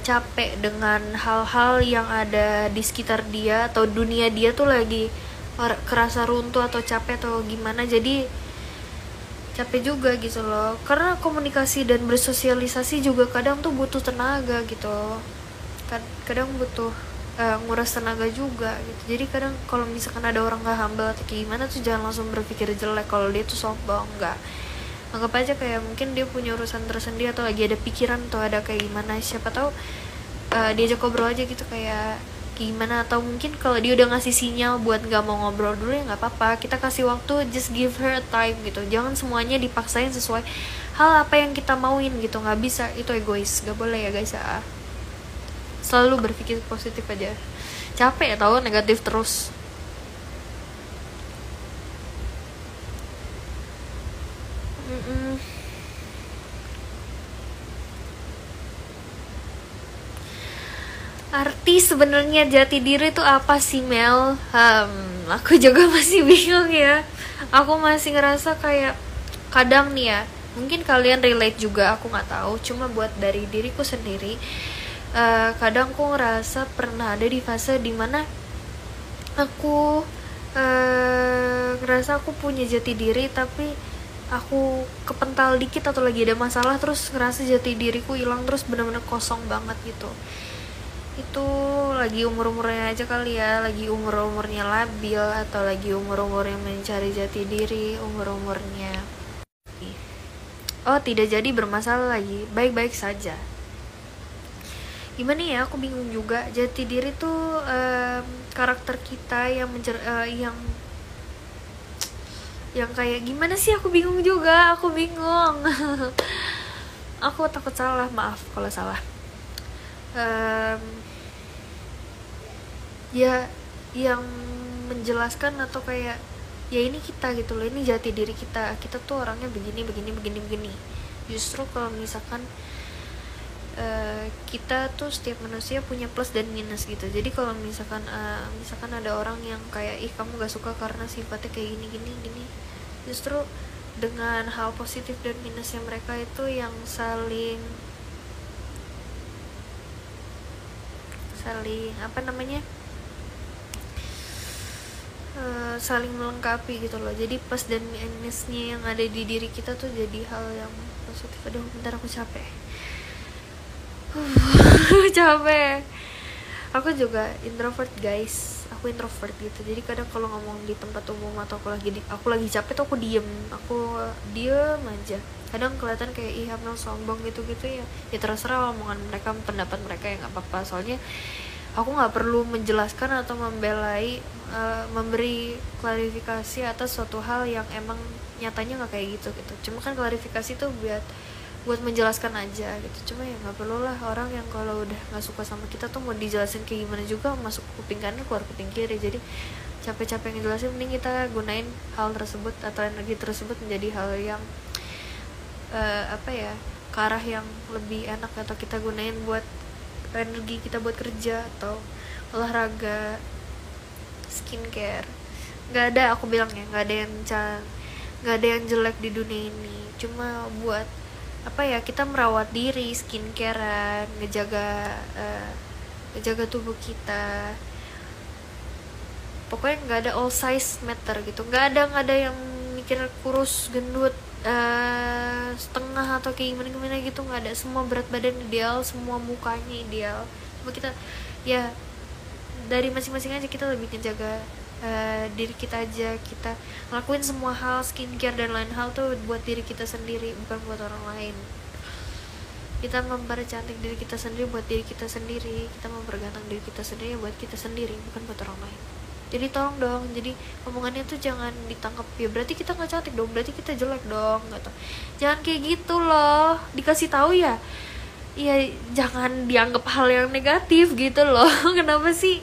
capek dengan hal-hal yang ada di sekitar dia, atau dunia dia tuh lagi kerasa runtuh atau capek atau gimana, jadi capek juga gitu loh. Karena komunikasi dan bersosialisasi juga kadang tuh butuh tenaga gitu, kadang butuh nguras tenaga juga gitu. Jadi kadang kalau misalkan ada orang gak humble atau kayak gimana tuh jangan langsung berpikir jelek kalau dia tuh sombong, enggak. Anggap aja kayak mungkin dia punya urusan tersendiri atau lagi ada pikiran atau ada kayak gimana, siapa tahu diajak ngobrol aja gitu kayak gimana. Atau mungkin kalau dia udah ngasih sinyal buat gak mau ngobrol dulu, ya gak apa-apa, kita kasih waktu, just give her time gitu. Jangan semuanya dipaksain sesuai hal apa yang kita mauin gitu, gak bisa, itu egois, gak boleh ya guys ya. selalu berpikir positif aja. Capek ya tau negatif terus. Arti sebenarnya jati diri itu apa sih, Mel? Aku juga masih bingung ya. Aku masih ngerasa kayak kadang nih ya, mungkin kalian relate juga, aku nggak tahu. Cuma buat dari diriku sendiri, kadang aku ngerasa pernah ada di fase dimana aku ngerasa aku punya jati diri, tapi aku kepental dikit atau lagi ada masalah, terus ngerasa jati diriku hilang, terus benar-benar kosong banget gitu. Itu lagi umur-umurnya aja kali ya, lagi umur-umurnya labil, atau lagi umur-umurnya mencari jati diri, umur-umurnya tidak jadi bermasalah lagi, baik-baik saja. Gimana ya, aku bingung juga. Jati diri tuh karakter kita yang yang kayak gimana sih, aku bingung juga, aku bingung. Aku takut salah, maaf kalau salah. Ya yang menjelaskan atau kayak ya ini kita gitu loh, ini jati diri kita tuh orangnya begini. Justru kalau misalkan kita tuh setiap manusia punya plus dan minus gitu. Jadi kalau misalkan ada orang yang kayak kamu gak suka karena sifatnya kayak gini, justru dengan hal positif dan minusnya mereka itu yang saling saling melengkapi gitu loh. Jadi plus dan minusnya yang ada di diri kita tuh jadi hal yang positif. Aduh, bentar, aku capek. Capek. Aku juga introvert, guys. Aku introvert gitu. Jadi kadang kalau ngomong di tempat umum atau aku lagi capek tuh aku diem aja. Kadang kelihatan kayak Amel sombong gitu ya. Ya terserah omongan mereka, pendapat mereka, ya nggak apa-apa. Soalnya aku nggak perlu menjelaskan atau memberi klarifikasi atas suatu hal yang emang nyatanya nggak kayak gitu. Cuma kan klarifikasi tuh buat menjelaskan aja gitu. Cuma ya nggak perlu lah, orang yang kalau udah nggak suka sama kita tuh mau dijelasin kayak gimana juga, masuk kuping kanan keluar kuping kiri. Jadi capek-capek ngejelasin, mending kita gunain hal tersebut atau energi tersebut menjadi hal yang ke arah yang lebih enak, atau kita gunain buat energi kita buat kerja atau olahraga, skincare. Nggak ada, aku bilang ya, nggak ada yang jelek di dunia ini. Cuma buat kita merawat diri, skincarean, ngejaga tubuh kita. Pokoknya nggak ada all size matter gitu. Nggak ada yang mikir kurus, gendut, setengah atau kayak gimana gitu. Nggak ada. Semua berat badan ideal, semua mukanya ideal. Cuma kita ya dari masing-masing aja, kita lebih ngejaga diri kita aja. Kita ngelakuin semua hal, skincare dan lain hal tuh buat diri kita sendiri, bukan buat orang lain. Kita mempercantik diri kita sendiri buat diri kita sendiri. Kita memperganteng diri kita sendiri buat kita sendiri, bukan buat orang lain. Jadi tolong dong, jadi omongannya tuh jangan ditangkap ya berarti kita nggak cantik dong, berarti kita jelek dong, gitu. Jangan kayak gitu loh. Dikasih tahu ya jangan dianggap hal yang negatif gitu loh. Kenapa sih?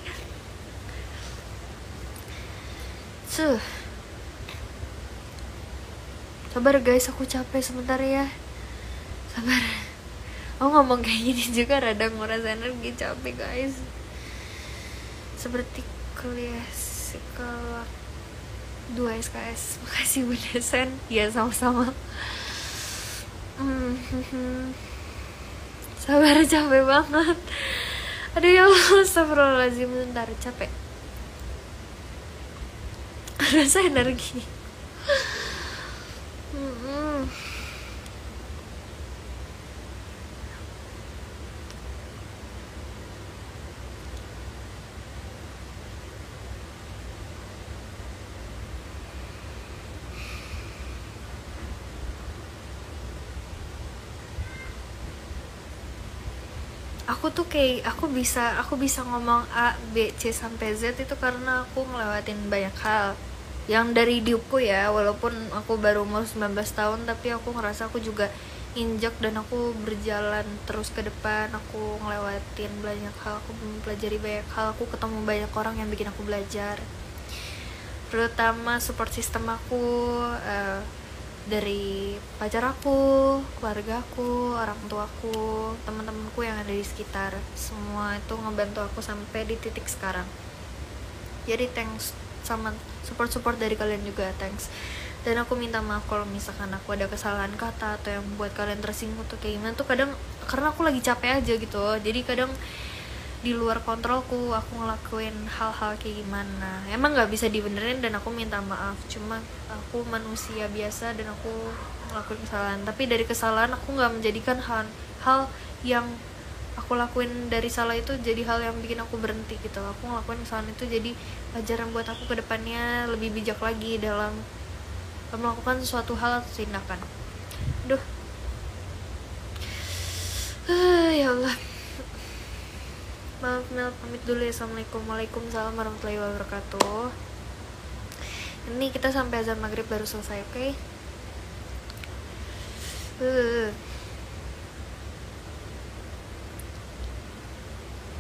Sabar guys, aku capek sebentar ya. Sabar. Aku ngomong kayak gini juga rada nguras energi, capek guys. Seperti kuliah sekolah 2 SKS. Makasih Bu Desen. Ya sama-sama. Sabar, capek banget. Aduh ya Allah, astagfirullahaladzim. Bentar, capek. Rasa energi. Aku bisa ngomong A, B, C sampai Z itu karena aku ngelewatin banyak hal yang dari hidupku ya. Walaupun aku baru umur 19 tahun, tapi aku ngerasa aku juga injak dan aku berjalan terus ke depan. Aku ngelewatin banyak hal, aku mempelajari banyak hal, aku ketemu banyak orang yang bikin aku belajar, terutama support system aku, dari pacar aku, keluarga aku, orang tuaku, teman-temanku yang ada di sekitar. Semua itu ngebantu aku sampai di titik sekarang. Jadi thanks sama support dari kalian juga, thanks. Dan aku minta maaf kalau misalkan aku ada kesalahan kata atau yang buat kalian tersinggung tuh kayak gimana tuh, kadang karena aku lagi capek aja gitu. Jadi kadang di luar kontrolku aku ngelakuin hal-hal kayak gimana, emang nggak bisa dibenerin dan aku minta maaf. Cuma aku manusia biasa dan aku ngelakuin kesalahan, tapi dari kesalahan aku nggak menjadikan hal yang aku lakuin dari salah itu jadi hal yang bikin aku berhenti gitu. Aku ngelakuin kesalahan itu jadi pelajaran buat aku ke depannya lebih bijak lagi dalam melakukan suatu hal atau tindakan. Duh, ya Allah. Maaf Mel, pamit dulu ya. Assalamualaikum. Waalaikumsalam warahmatullahi wabarakatuh. Ini kita sampai azan maghrib baru selesai, oke? Okay?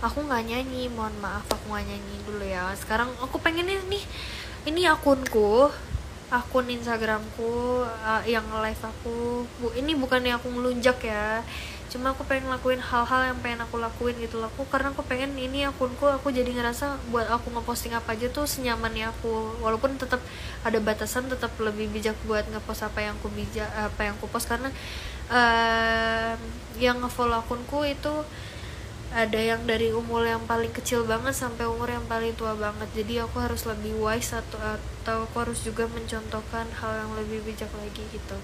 Aku nggak nyanyi, mohon maaf, aku nggak nyanyi dulu ya. Sekarang aku pengen ini akunku, akun Instagramku, yang live aku. Ini bukannya aku ngelunjak ya, cuma aku pengen lakuin hal-hal yang pengen aku lakuin gitu loh. Karena aku pengen ini akunku, aku jadi ngerasa buat aku ngeposting apa aja tuh senyamannya aku, walaupun tetap ada batasan, tetap lebih bijak buat ngepost apa yang aku post. Karena yang ngefollow akunku itu ada yang dari umur yang paling kecil banget sampai umur yang paling tua banget. Jadi aku harus lebih wise atau aku harus juga mencontohkan hal yang lebih bijak lagi gitu.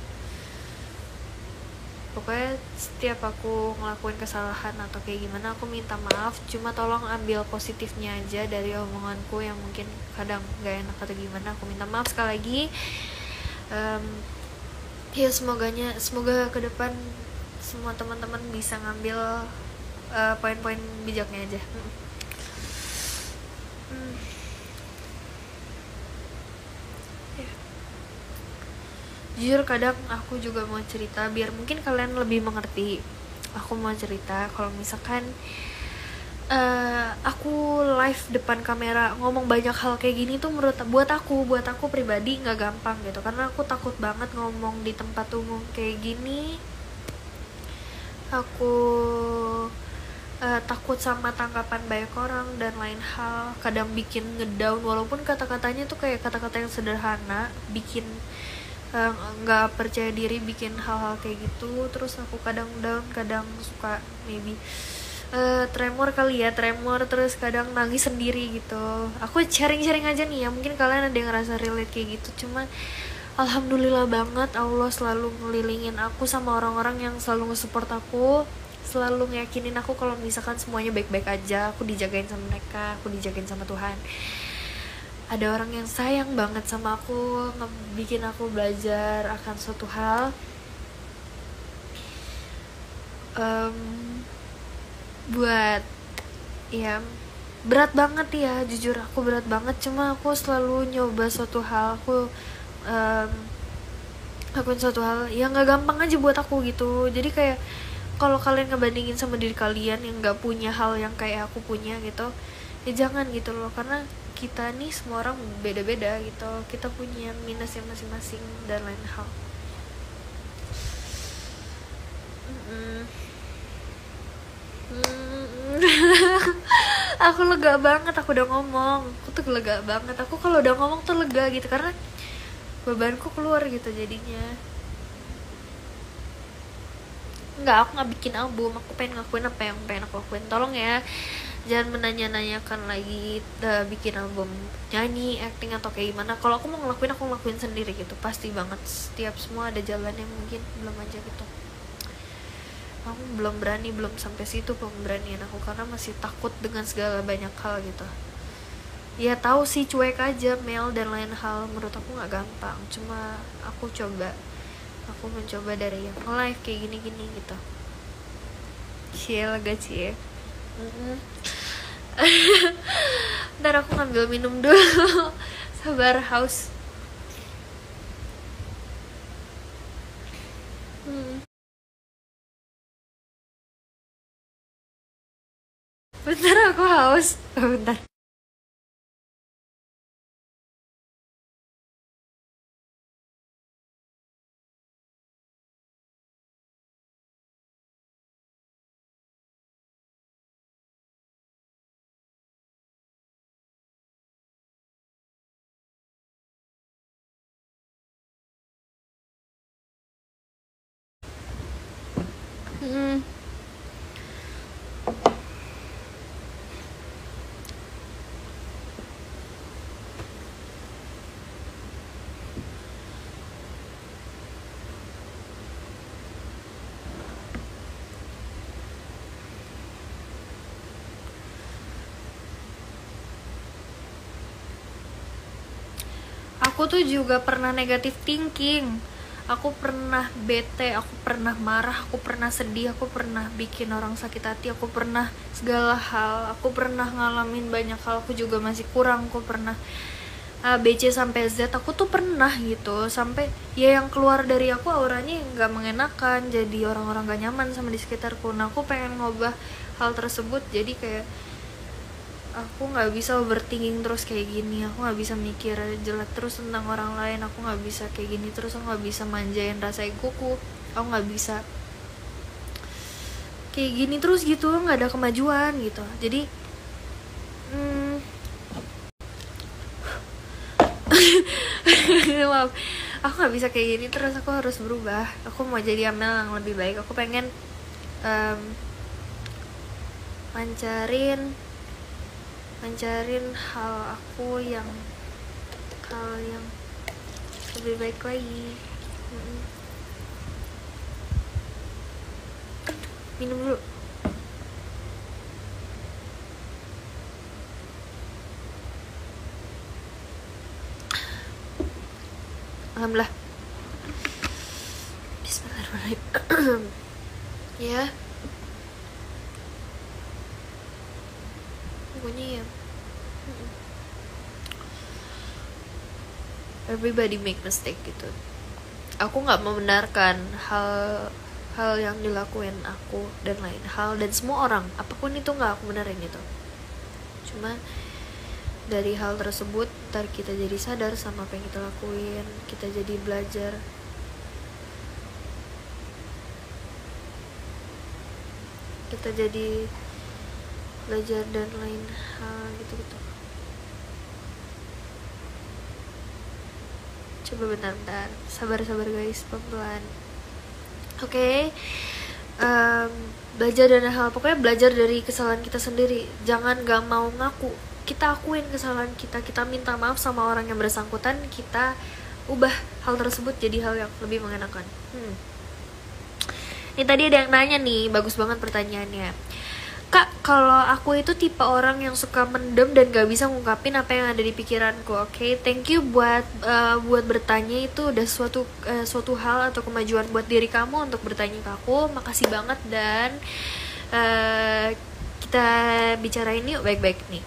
Pokoknya setiap aku ngelakuin kesalahan atau kayak gimana, aku minta maaf. Cuma tolong ambil positifnya aja dari omonganku yang mungkin kadang gak enak atau gimana. Aku minta maaf sekali lagi. Ya semoga ke depan semua teman-teman bisa ngambil poin-poin bijaknya aja. Jujur kadang aku juga mau cerita biar mungkin kalian lebih mengerti. Aku mau cerita kalau misalkan aku live depan kamera ngomong banyak hal kayak gini tuh buat aku pribadi nggak gampang gitu, karena aku takut banget ngomong di tempat umum kayak gini. Aku takut sama tanggapan banyak orang dan lain hal, kadang bikin ngedown walaupun kata-katanya tuh kayak kata-kata yang sederhana, bikin nggak percaya diri, bikin hal-hal kayak gitu. Terus aku kadang down, kadang suka maybe tremor terus kadang nangis sendiri gitu. Aku sharing aja nih ya, mungkin kalian ada yang ngerasa relate kayak gitu. Cuma alhamdulillah banget Allah selalu ngelilingin aku sama orang-orang yang selalu nge-support aku, selalu ngeyakinin aku kalau misalkan semuanya baik-baik aja. Aku dijagain sama mereka, aku dijagain sama Tuhan. Ada orang yang sayang banget sama aku, bikin aku belajar akan suatu hal. Buat ya berat banget ya, jujur aku berat banget. Cuma aku selalu nyoba suatu hal, aku lakuin suatu hal yang nggak gampang aja buat aku gitu. Jadi kayak kalau kalian ngebandingin sama diri kalian yang nggak punya hal yang kayak aku punya gitu, ya jangan gitu loh. Karena kita nih semua orang beda-beda gitu, kita punya minusnya masing-masing dan lain hal. Aku lega banget, aku udah ngomong. Aku tuh lega banget, aku kalau udah ngomong tuh lega gitu, karena bebanku keluar gitu jadinya. Aku nggak bikin album, aku pengen ngakuin apa yang pengen aku lakuin. Tolong ya, jangan menanya-nanyakan lagi bikin album nyanyi, acting atau kayak gimana. Kalau aku mau ngelakuin, aku ngelakuin sendiri gitu, pasti banget. Setiap semua ada jalannya, mungkin belum aja gitu. Aku belum sampai situ pemberanian aku, karena masih takut dengan segala banyak hal gitu. Ya tahu sih cuek aja Mel dan lain hal, menurut aku nggak gampang. Cuma aku mencoba dari yang live kayak gini-gini gitu. Cie lega cie. Ntar aku ngambil minum dulu. Sabar, haus. Bentar, aku haus. Bentar. Hmm. Aku tuh juga pernah negative thinking. Aku pernah bete, aku pernah marah, aku pernah sedih, aku pernah bikin orang sakit hati, aku pernah segala hal. Aku pernah ngalamin banyak hal, aku juga masih kurang. Aku pernah A, B, C sampai Z. Aku tuh pernah gitu, sampai ya yang keluar dari aku auranya nggak mengenakan, jadi orang-orang gak nyaman sama di sekitarku. Nah, aku pengen ngubah hal tersebut, jadi kayak aku nggak bisa overthinking terus kayak gini. Aku nggak bisa mikir jelek terus tentang orang lain. Aku nggak bisa kayak gini terus. Aku nggak bisa manjain rasa egoku. Aku nggak bisa kayak gini terus gitu, nggak ada kemajuan gitu. Jadi maaf, aku nggak bisa kayak gini terus. Aku harus berubah. Aku mau jadi Amel yang lebih baik. Aku pengen mancarin hal aku yang lebih baik lagi. Minum dulu. Alhamdulillah. Bismillahirrahmanirrahim. Ya, pokoknya ya, everybody make mistake gitu. Aku nggak membenarkan hal yang dilakuin aku dan lain hal dan semua orang, apapun itu nggak aku benerin itu. Cuma dari hal tersebut ntar kita jadi sadar sama apa yang kita lakuin, kita jadi belajar. Kita jadi belajar dan lain hal gitu-gitu. Coba bentar, sabar guys, pelan-pelan. Oke. Belajar dari hal, pokoknya belajar dari kesalahan kita sendiri. Jangan gak mau ngaku. Kita akuin kesalahan kita, kita minta maaf sama orang yang bersangkutan, kita ubah hal tersebut jadi hal yang lebih mengenakan. Ini tadi ada yang nanya nih, bagus banget pertanyaannya. Kak, kalau aku itu tipe orang yang suka mendem dan gak bisa ngungkapin apa yang ada di pikiranku. Oke, thank you buat bertanya. Itu udah suatu hal atau kemajuan buat diri kamu untuk bertanya ke aku. Makasih banget. Dan kita bicarain yuk baik-baik nih.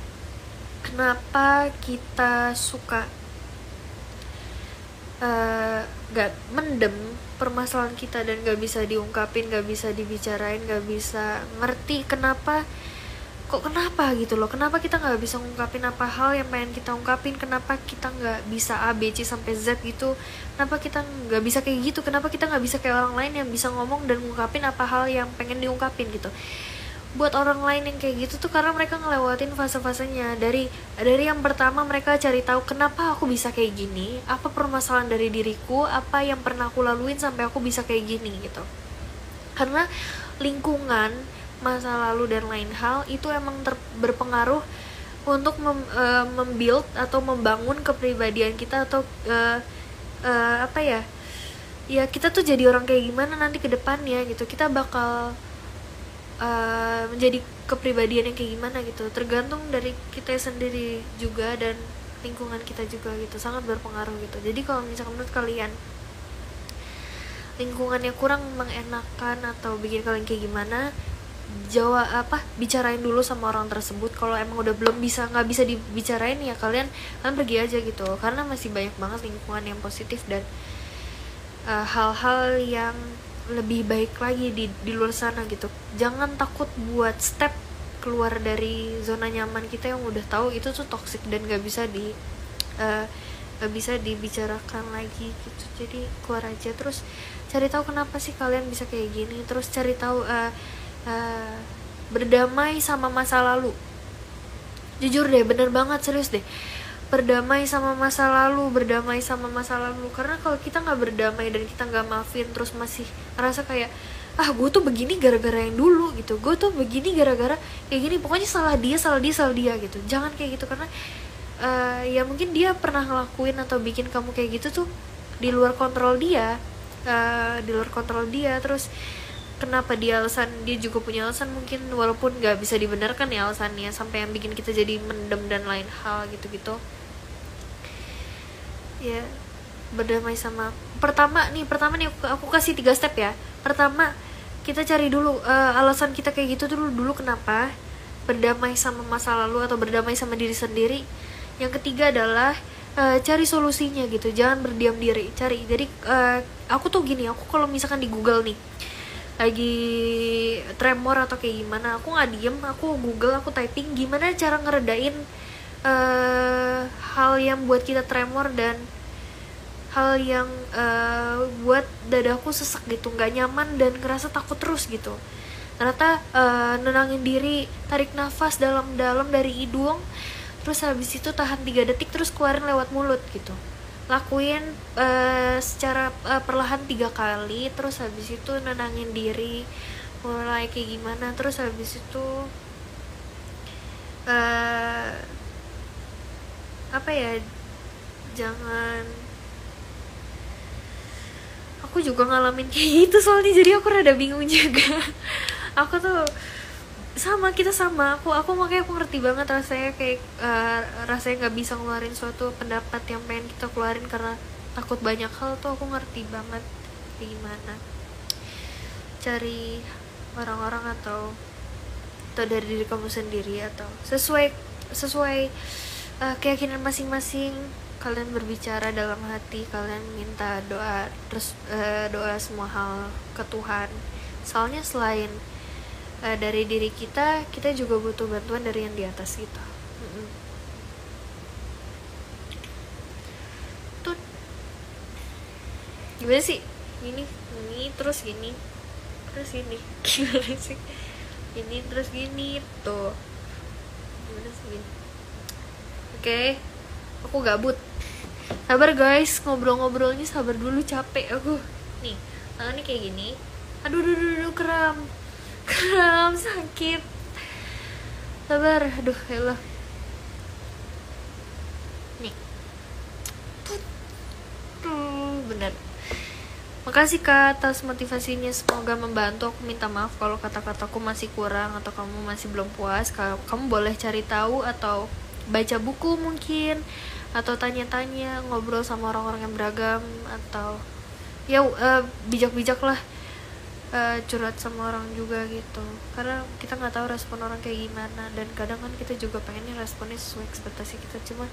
Kenapa kita suka gak mendem permasalahan kita dan gak bisa diungkapin, gak bisa dibicarain, gak bisa ngerti kenapa gitu loh. Kenapa kita gak bisa ngungkapin apa hal yang pengen kita ungkapin, kenapa kita gak bisa A, B, C sampai Z gitu, kenapa kita gak bisa kayak gitu, kenapa kita gak bisa kayak orang lain yang bisa ngomong dan ngungkapin apa hal yang pengen diungkapin gitu. Buat orang lain yang kayak gitu tuh karena mereka ngelewatin fase-fasenya. Dari yang pertama mereka cari tahu kenapa aku bisa kayak gini, apa permasalahan dari diriku, apa yang pernah aku laluin sampai aku bisa kayak gini gitu. Karena lingkungan, masa lalu dan lain hal itu emang berpengaruh untuk membuild atau membangun kepribadian kita atau apa ya kita tuh jadi orang kayak gimana nanti ke depannya gitu. Kita bakal menjadi kepribadian yang kayak gimana gitu, tergantung dari kita sendiri juga dan lingkungan kita juga gitu, sangat berpengaruh gitu. Jadi kalau misalkan menurut kalian lingkungannya kurang mengenakan atau bikin kalian kayak gimana, bicarain dulu sama orang tersebut. Kalau emang udah nggak bisa dibicarain ya kalian pergi aja gitu, karena masih banyak banget lingkungan yang positif dan hal-hal yang lebih baik lagi di luar sana gitu. Jangan takut buat step keluar dari zona nyaman kita yang udah tahu itu tuh toxic dan gak bisa dibicarakan lagi gitu. Jadi keluar aja, terus cari tahu kenapa sih kalian bisa kayak gini, terus cari tahu berdamai sama masa lalu. Jujur deh, bener banget, serius deh, berdamai sama masa lalu karena kalau kita nggak berdamai dan kita nggak maafin terus masih ngerasa kayak gue tuh begini gara-gara yang dulu gitu, gue tuh begini gara-gara kayak gini, pokoknya salah dia gitu. Jangan kayak gitu, karena ya mungkin dia pernah ngelakuin atau bikin kamu kayak gitu tuh di luar kontrol dia, terus kenapa dia juga punya alasan mungkin, walaupun nggak bisa dibenarkan ya alasannya, sampai yang bikin kita jadi mendem dan lain hal gitu ya. Berdamai sama pertama nih aku kasih 3 step ya. Pertama, kita cari dulu alasan kita kayak gitu dulu kenapa, berdamai sama masa lalu atau berdamai sama diri sendiri. Yang ketiga adalah cari solusinya gitu, jangan berdiam diri, cari. Jadi aku tuh gini, aku kalau misalkan di Google nih lagi tremor atau kayak gimana, aku nggak diem, aku Google, aku typing gimana cara ngeredain hal yang buat kita tremor dan hal yang buat dadaku sesak gitu, nggak nyaman dan ngerasa takut terus gitu. Ternyata nenangin diri, tarik nafas dalam-dalam dari hidung, terus habis itu tahan 3 detik, terus keluarin lewat mulut gitu. Lakuin secara perlahan 3 kali, terus habis itu nenangin diri mulai kayak gimana, terus habis itu jangan, aku juga ngalamin kayak gitu soalnya, jadi aku rada bingung juga. Aku tuh kita sama aku makanya aku ngerti banget rasanya kayak rasanya nggak bisa ngeluarin suatu pendapat yang pengen kita keluarin karena takut banyak hal tuh. Aku ngerti banget kayak gimana. Cari orang-orang atau dari diri kamu sendiri atau sesuai keyakinan masing-masing. Kalian berbicara dalam hati, kalian minta doa, terus doa semua hal ke Tuhan. Soalnya selain dari diri kita juga butuh bantuan dari yang di atas kita. Tuh gimana sih ini terus gini gimana sih ini terus gini tuh gimana sih gini. Oke, aku gabut. Sabar guys, ngobrolnya sabar dulu, capek aku nih. Tangannya kayak gini, aduh kram sakit. Sabar, aduh elah nih tuh bener. Makasih Kak atas motivasinya, semoga membantu. Aku minta maaf kalau kata-kataku masih kurang atau kamu masih belum puas. Kalau kamu boleh cari tahu atau baca buku mungkin, atau tanya-tanya, ngobrol sama orang-orang yang beragam, atau ya bijak-bijak lah, curhat sama orang juga gitu, karena kita nggak tahu respon orang kayak gimana, dan kadang kan kita juga pengennya responnya sesuai ekspektasi kita. Cuma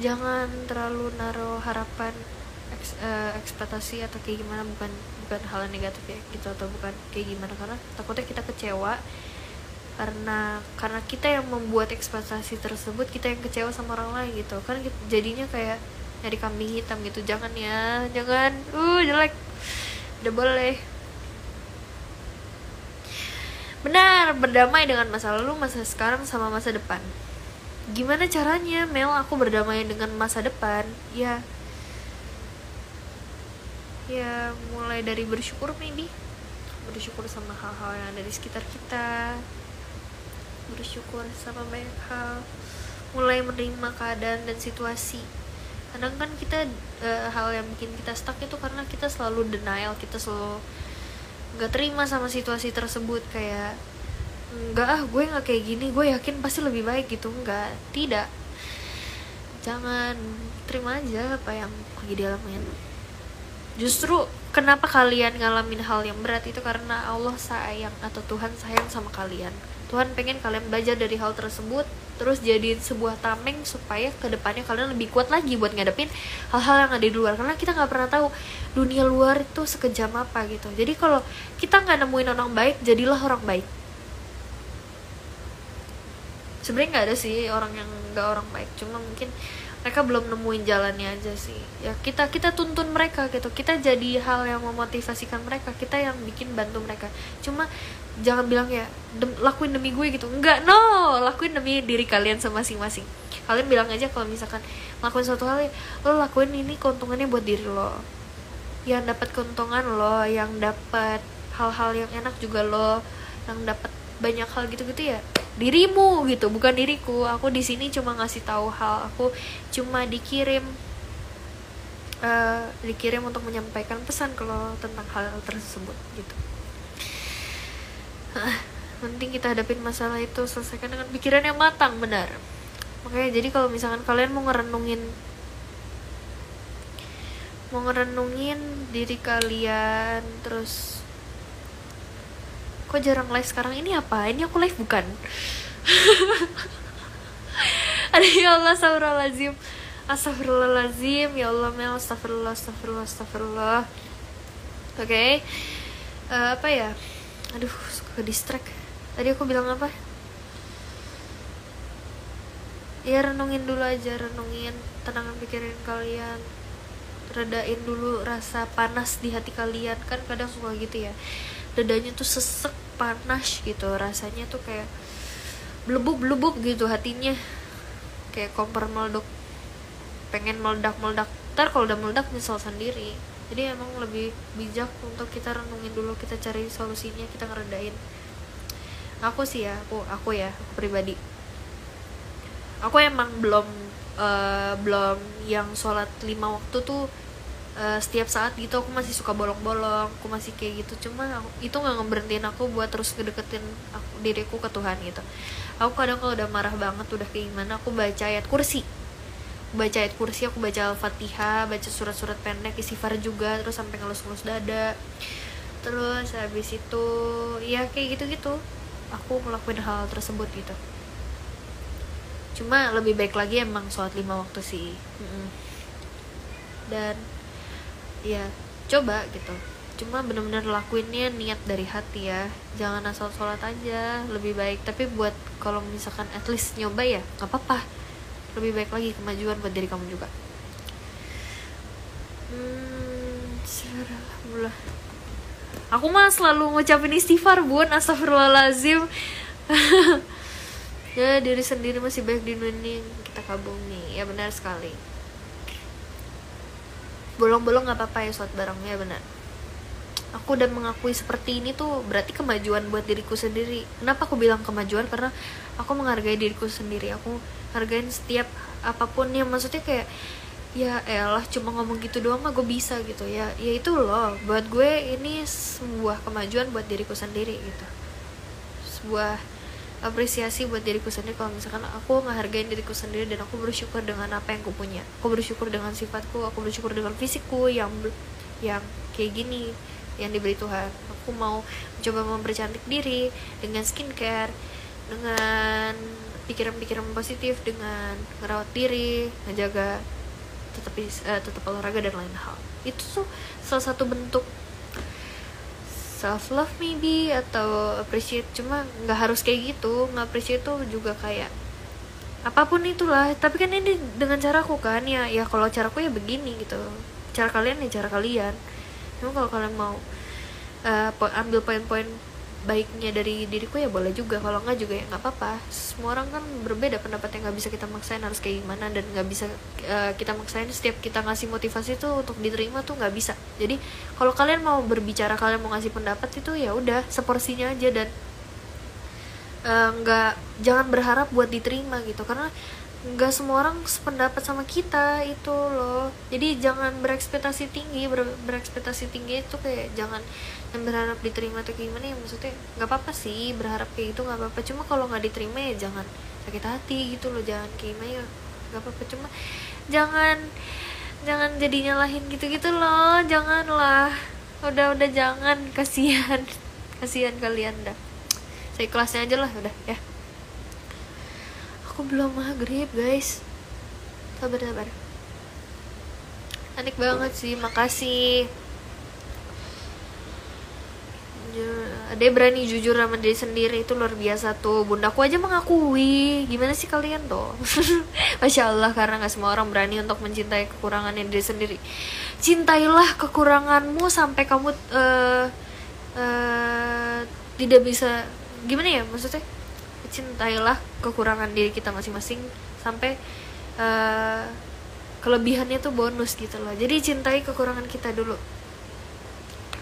jangan terlalu naruh harapan ekspektasi atau kayak gimana, bukan hal yang negatif ya gitu, atau bukan kayak gimana, karena takutnya kita kecewa karena kita yang membuat ekspektasi tersebut, kita yang kecewa sama orang lain gitu kan, jadinya kayak nyari kambing hitam gitu. Jangan ya, jangan jelek, udah boleh. Benar, berdamai dengan masa lalu, masa sekarang, sama masa depan. Gimana caranya, Mel, aku berdamai dengan masa depan? Ya mulai dari bersyukur, maybe bersyukur sama hal-hal yang ada di sekitar kita, bersyukur sama banyak hal, mulai menerima keadaan dan situasi. Kadang kan kita hal yang bikin kita stuck itu karena kita selalu denial, kita selalu nggak terima sama situasi tersebut, kayak gue nggak kayak gini, gue yakin pasti lebih baik gitu. Tidak, jangan, terima aja apa yang lagi dialamin. Justru kenapa kalian ngalamin hal yang berat itu karena Allah sayang, atau Tuhan sayang sama kalian. Tuhan pengen kalian belajar dari hal tersebut, terus jadiin sebuah tameng supaya kedepannya kalian lebih kuat lagi buat ngadepin hal-hal yang ada di luar. Karena kita nggak pernah tahu dunia luar itu sekejam apa gitu. Jadi kalau kita nggak nemuin orang baik, jadilah orang baik. sebenarnya nggak ada sih orang yang nggak orang baik, cuma mungkin mereka belum nemuin jalannya aja sih. Ya kita tuntun mereka gitu, kita jadi hal yang memotivasikan mereka, kita yang bikin bantu mereka. Cuma jangan bilang ya lakuin demi gue gitu, enggak, no, lakuin demi diri kalian masing-masing. Kalian bilang aja kalau misalkan lakuin suatu hal, lo lakuin ini keuntungannya buat diri lo, yang dapat keuntungan lo, yang dapat hal-hal yang enak juga lo, yang dapat banyak hal gitu-gitu ya dirimu gitu, bukan diriku. Aku di sini cuma ngasih tahu hal, aku cuma dikirim untuk menyampaikan pesan kalau tentang hal tersebut gitu. Penting kita hadapin masalah itu, selesaikan dengan pikiran yang matang, benar. Makanya jadi kalau misalkan kalian mau ngerenungin diri kalian, terus kok jarang live sekarang, ini apa? Ini aku live bukan? Aduh ya Allah, astagfirullahaladzim, ya Allah Mel, astagfirullah. Oke. Apa ya? Aduh, suka distract. Tadi aku bilang apa? Ya renungin dulu aja, tenangin pikiran kalian, redain dulu rasa panas di hati kalian. Kan kadang suka gitu ya, dadanya tuh sesek, panas gitu, rasanya tuh kayak blubub gitu hatinya, kayak kompor meledak, pengen meledak. Ntar kalau udah meledak nyesel sendiri. Jadi emang lebih bijak untuk kita renungin dulu, kita cari solusinya, kita ngeredain. Aku sih ya, aku pribadi, aku emang belum yang sholat 5 waktu tuh setiap saat gitu. Aku masih suka bolong-bolong, aku masih kayak gitu. Cuma itu nggak ngeberhentiin aku buat terus ngedeketin diriku ke Tuhan gitu. Aku kadang kalau udah marah banget, udah kayak gimana, aku baca ayat kursi, aku baca Al-Fatihah, baca surat-surat pendek, istighfar juga, terus sampai ngelus-ngelus dada. Terus habis itu ya kayak gitu-gitu, aku ngelakuin hal tersebut gitu. Cuma lebih baik lagi emang sholat 5 waktu sih. Dan ya coba gitu, cuma benar-benar lakuinnya niat dari hati ya, jangan asal sholat aja, lebih baik. Tapi buat kalau misalkan at least nyoba ya nggak apa-apa, lebih baik lagi, kemajuan buat diri kamu juga. Alhamdulillah, aku mah selalu ngucapin istighfar bun, astagfirullahaladzim. Ya diri sendiri masih baik di dunia kita kabumi, ya benar sekali. Bolong-bolong nggak apa-apa ya, sholat bareng, ya benar. Aku udah mengakui seperti ini tuh berarti kemajuan buat diriku sendiri. Kenapa aku bilang kemajuan? Karena aku menghargai diriku sendiri, aku hargain setiap apapun yang, maksudnya kayak ya elah cuma ngomong gitu doang mah gue bisa gitu ya. Ya itu loh, buat gue ini sebuah kemajuan buat diriku sendiri gitu, sebuah apresiasi buat diriku sendiri. Kalau misalkan aku ngehargain diriku sendiri dan aku bersyukur dengan apa yang aku punya, aku bersyukur dengan sifatku, aku bersyukur dengan fisikku yang kayak gini yang diberi Tuhan. Aku mau coba mempercantik diri dengan skincare, dengan pikiran-pikiran positif, dengan ngerawat diri, ngejaga tetap olahraga dan lain hal. Itu tuh salah satu bentuk self love maybe, atau appreciate. Cuma nggak harus kayak gitu, nggak appreciate tuh juga kayak apapun itulah. Tapi kan ini dengan caraku kan, ya kalau caraku ya begini gitu, cara kalian ya cara kalian. Cuma kalau kalian mau ambil poin-poin baiknya dari diriku ya boleh juga, kalau nggak juga ya nggak apa-apa. Semua orang kan berbeda pendapatnya, nggak bisa kita maksain harus kayak gimana, dan nggak bisa kita maksain setiap kita ngasih motivasi tuh untuk diterima tuh nggak bisa. Jadi kalau kalian mau berbicara, kalian mau ngasih pendapat itu ya udah seporsinya aja, dan jangan berharap buat diterima gitu, karena nggak semua orang sependapat sama kita itu loh. Jadi jangan berekspektasi tinggi. Berekspektasi tinggi itu kayak jangan berharap diterima atau gimana ya, maksudnya nggak apa-apa sih berharap kayak gitu, nggak apa-apa. Cuma kalau nggak diterima ya jangan sakit hati gitu loh, jangan kayak gimana ya, nggak apa-apa. Cuma jangan jadi nyalahin gitu-gitu loh, janganlah, udah jangan, kasihan kalian dah. Saya kelasnya aja lah udah ya. Aku belum maghrib guys, sabar. Panik banget sih, makasih. dia berani jujur sama diri sendiri, itu luar biasa tuh. Bundaku aja mengakui. Gimana sih kalian tuh? Masya Allah, karena gak semua orang berani untuk mencintai kekurangannya diri sendiri. Cintailah kekuranganmu sampai kamu tidak bisa, gimana ya maksudnya, cintailah kekurangan diri kita masing-masing sampai kelebihannya tuh bonus gitu loh. Jadi cintai kekurangan kita dulu.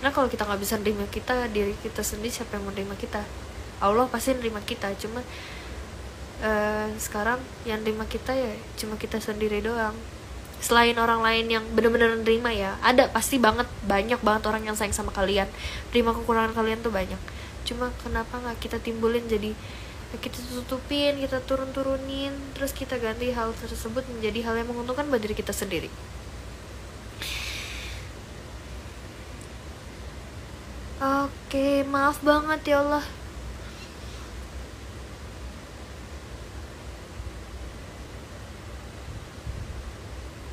Nah kalau kita nggak bisa nerima diri kita sendiri, siapa yang mau nerima kita? Allah pasti nerima kita. Cuma sekarang yang nerima kita ya cuma kita sendiri doang. Selain orang lain yang benar-benar nerima ya, ada pasti banyak banget orang yang sayang sama kalian, terima kekurangan kalian tuh banyak. Cuma kenapa nggak kita timbulin, jadi kita tutupin, kita turunin, terus kita ganti hal tersebut menjadi hal yang menguntungkan buat diri kita sendiri. Oke, maaf banget ya Allah.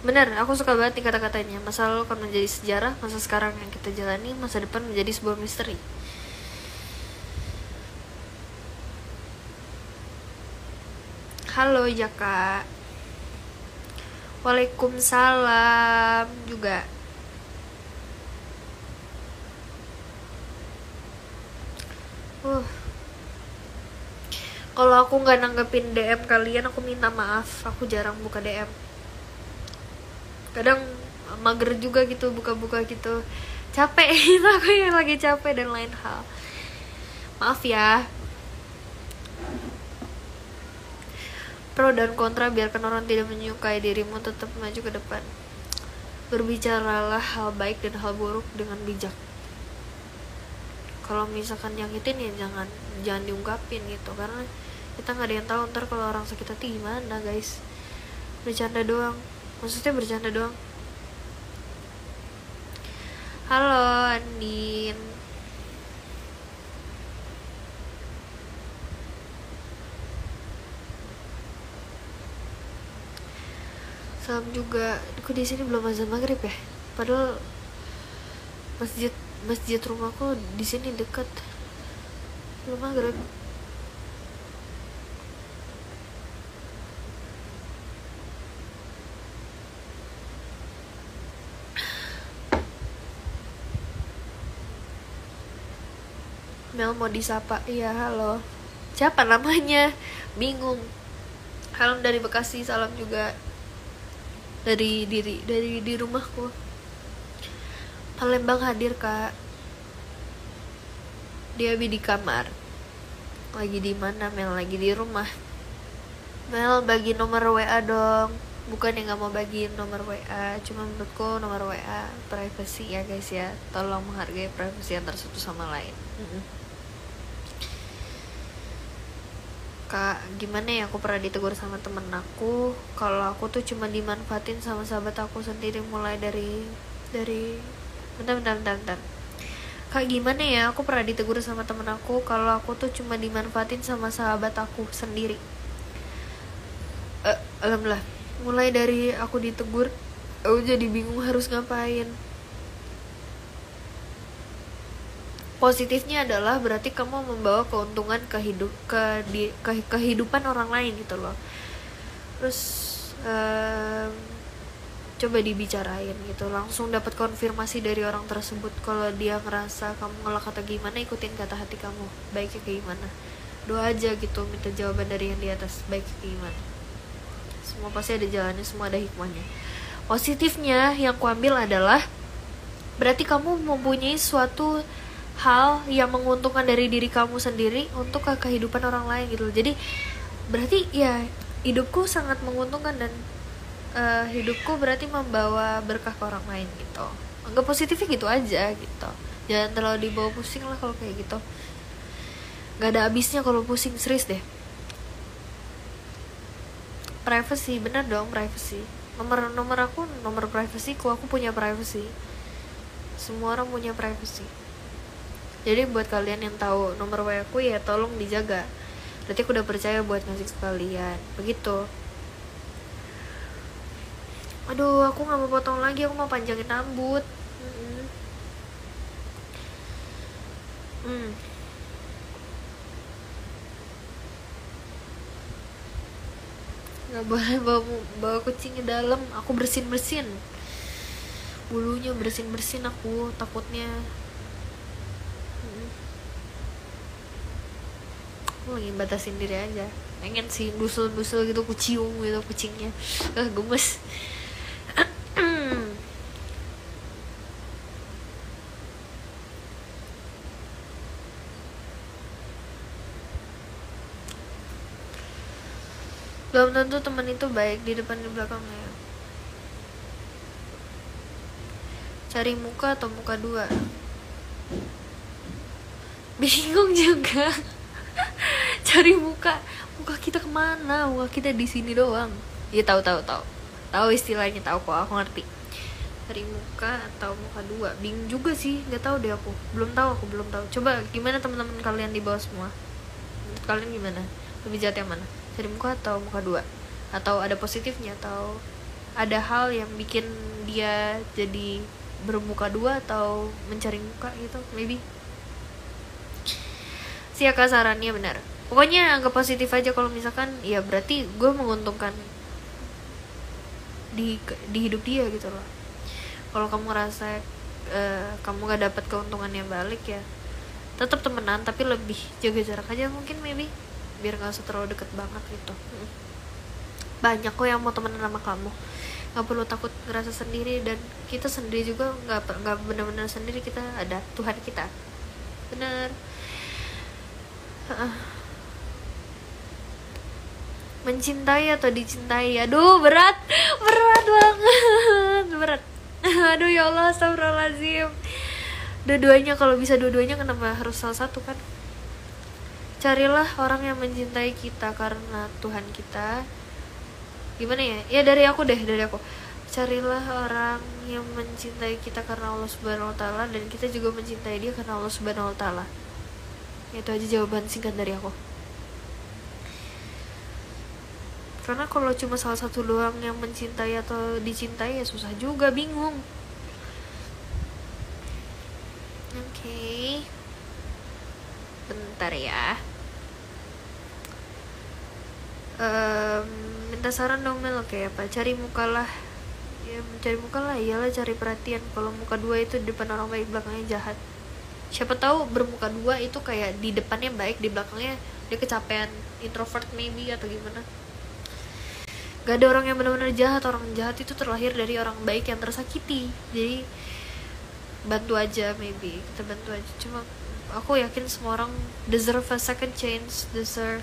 Bener, aku suka banget nih kata-katanya. Masa lalu akan menjadi sejarah, masa sekarang yang kita jalani, masa depan menjadi sebuah misteri. Halo Jaka. Waalaikumsalam juga. Kalau aku nggak nanggepin DM kalian, aku minta maaf. Aku jarang buka DM. Kadang mager juga gitu buka-buka gitu, capek itu aku yang lagi capek dan lain hal. Maaf ya. Pro dan kontra, biarkan orang tidak menyukai dirimu, tetap maju ke depan. Berbicaralah hal baik dan hal buruk dengan bijak. Kalau misalkan nyakitin ya jangan diungkapin gitu, karena kita nggak ada yang tahu ntar kalau orang sakit hati gimana guys. Bercanda doang, maksudnya bercanda doang. Halo Andin. Salam juga. Kok di sini belum azan maghrib ya? Padahal masjid rumahku di sini dekat. Belum maghrib. Mel mau disapa. Iya, halo. Siapa namanya? Bingung. Salam dari Bekasi, salam juga dari di rumahku. Palembang hadir, Kak. Dia di kamar. Lagi di mana, Mel? Lagi di rumah. Mel, bagi nomor WA dong. Bukan yang gak mau bagi nomor WA, cuma menurutku nomor WA privacy ya guys ya. Tolong menghargai privasi antar satu sama lain. Kak, gimana ya, aku pernah ditegur sama temen aku kalau aku tuh cuma dimanfaatin sama sahabat aku sendiri, mulai dari bentar. Kak, gimana ya, aku pernah ditegur sama temen aku kalau aku tuh cuma dimanfaatin sama sahabat aku sendiri. Alhamdulillah, mulai dari aku ditegur, aku jadi bingung harus ngapain. Positifnya adalah berarti kamu membawa keuntungan ke kehidupan orang lain gitu loh. Terus coba dibicarain gitu, langsung dapat konfirmasi dari orang tersebut. Kalau dia ngerasa kamu ngelak atau gimana, ikutin kata hati kamu, baiknya kayak gimana. Doa aja gitu, minta jawaban dari yang di atas, baiknya kayak gimana. Semua pasti ada jalannya, semua ada hikmahnya. Positifnya yang kuambil adalah berarti kamu mempunyai suatu hal yang menguntungkan dari diri kamu sendiri untuk ke kehidupan orang lain gitu. Jadi berarti ya hidupku sangat menguntungkan dan hidupku berarti membawa berkah ke orang lain gitu. Anggap positifnya gitu aja gitu. Jangan terlalu dibawa pusing lah kalau kayak gitu. Gak ada habisnya kalau pusing, serius deh. Privacy, bener dong, privacy. Nomor aku, nomor privacyku, aku punya privacy. Semua orang punya privacy. Jadi buat kalian yang tahu nomor WA aku ya tolong dijaga. Berarti aku udah percaya buat ngasih ke kalian. Begitu. Aduh, aku gak mau potong lagi, aku mau panjangin rambut. nggak boleh bawa kucing ke dalam. Aku bersin bulunya, bersin aku takutnya. Aku lagi batasin diri aja, pengen sih dusul gitu, kucium gitu kucingnya, gemes. Belum tentu teman itu baik di depan di belakangnya. Cari muka atau muka dua? Bingung juga. Cari muka kita kemana? Muka kita di sini doang. Ya tahu istilahnya, tahu kok, aku ngerti. Cari muka atau muka dua? Bingung juga sih, nggak tahu deh aku. Belum tahu. Coba gimana teman-teman kalian di bawah semua? Menurut kalian gimana? Lebih jahat yang mana? Cari muka atau muka dua? Atau ada positifnya, atau ada hal yang bikin dia jadi bermuka dua atau mencari muka gitu, maybe. Siapa sarannya benar? Pokoknya anggap positif aja. Kalau misalkan ya berarti gue menguntungkan di hidup dia gitu loh. Kalau kamu ngerasa kamu gak dapat keuntungan yang balik, ya tetap temenan tapi lebih jaga jarak aja mungkin, maybe, biar gak usah terlalu deket banget gitu. Banyak kok yang mau temenan sama kamu, nggak perlu takut ngerasa sendiri. Dan kita sendiri juga nggak benar-benar sendiri, kita ada Tuhan kita, bener. Mencintai atau dicintai? Aduh, berat banget, berat. Aduh ya Allah, astagfirullahaladzim. Dua-duanya, kalau bisa dua-duanya, kenapa harus salah satu kan? Carilah orang yang mencintai kita karena Tuhan kita. Gimana ya? Ya dari aku. Carilah orang yang mencintai kita karena Allah Subhanahu wa taala, dan kita juga mencintai dia karena Allah Subhanahu wa taala. Itu aja jawaban singkat dari aku. Karena kalau cuma salah satu doang yang mencintai atau dicintai, ya susah juga, bingung. Oke. Bentar ya. Minta saran dong Mel. Oke, apa? Cari muka lah. Ya mencari muka lah, iyalah cari perhatian. Kalau muka dua itu di depan orang baik, belakangnya jahat. Siapa tahu bermuka dua itu kayak di depannya baik, di belakangnya dia kecapean, introvert maybe, atau gimana. Gak ada orang yang benar-benar jahat. Orang jahat itu terlahir dari orang baik yang tersakiti. Jadi bantu aja, maybe kita bantu aja. Cuma aku yakin semua orang deserve a second chance, deserve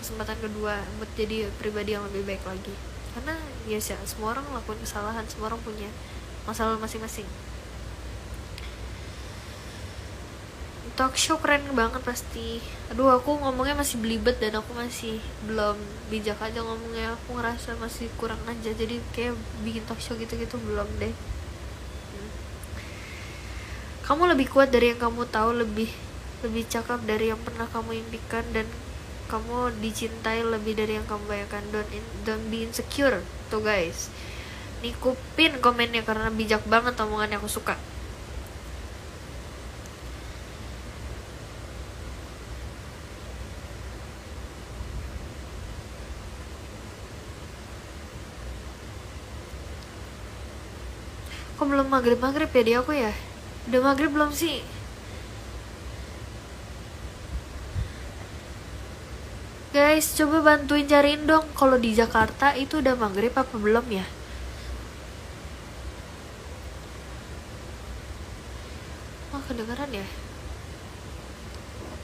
kesempatan kedua buat jadi pribadi yang lebih baik lagi. Karena ya semua orang lakukan kesalahan, semua orang punya masalah masing-masing. Talk show keren banget pasti. Aduh, aku ngomongnya masih belibet dan aku masih belum bijak aja ngomongnya. Aku ngerasa masih kurang aja, jadi kayak bikin talk show gitu-gitu belum deh. Kamu lebih kuat dari yang kamu tahu, lebih cakap dari yang pernah kamu impikan, dan kamu dicintai lebih dari yang kamu bayangkan. Don't be insecure. Tuh guys, nih kupin komennya karena bijak banget omongannya, aku suka. Kok belum maghrib ya di aku ya? Udah maghrib belum sih? Guys, coba bantuin cariin dong, kalau di Jakarta itu udah maghrib apa belum ya? Oh, kedengeran ya?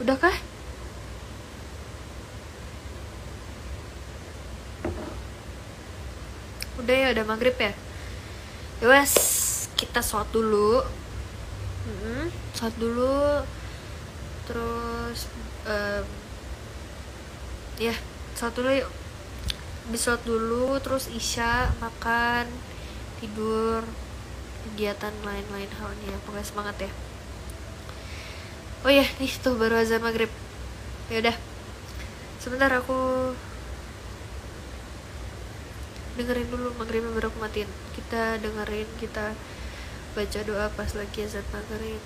Udah kah? Udah ya, udah maghrib ya? Yowes, kita sholat dulu. Sholat dulu. Terus ya, sholat dulu yuk. Habis sholat dulu, terus isya, makan, tidur, kegiatan lain-lain halnya. Pokoknya semangat ya. Oh iya, nih tuh baru azan maghrib. Yaudah, sebentar aku dengerin dulu maghribnya, baru aku matiin. Kita dengerin, kita baca doa pas lagi azan maghrib.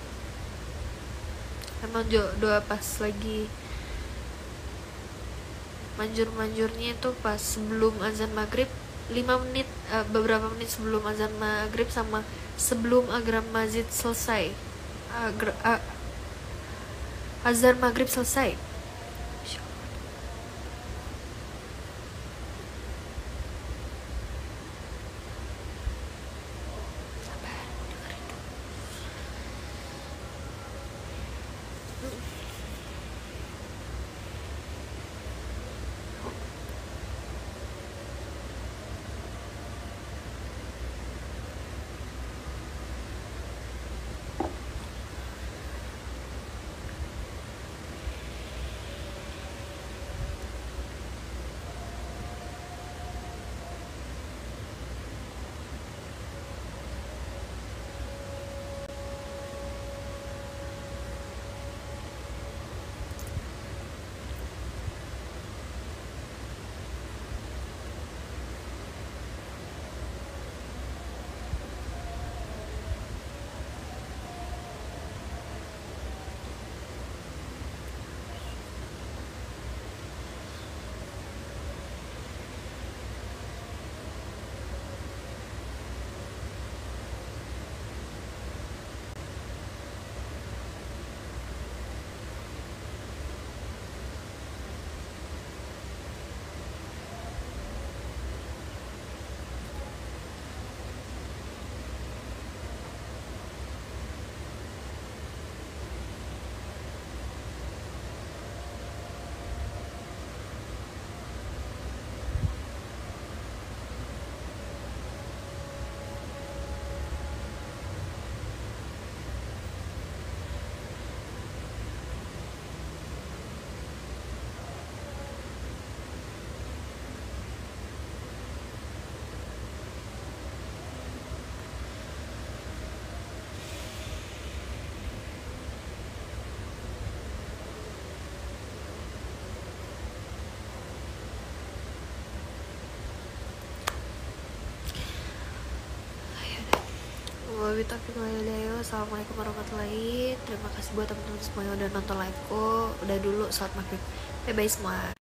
Emang doa pas lagi manjur-manjurnya itu pas sebelum azan maghrib 5 menit, beberapa menit sebelum azan maghrib sama sebelum azan maghrib selesai. Azan maghrib selesai. Assalamualaikum warahmatullahi. Terima kasih buat teman-teman semua yang udah nonton liveku. Udah dulu saat maghrib. Bye bye semua.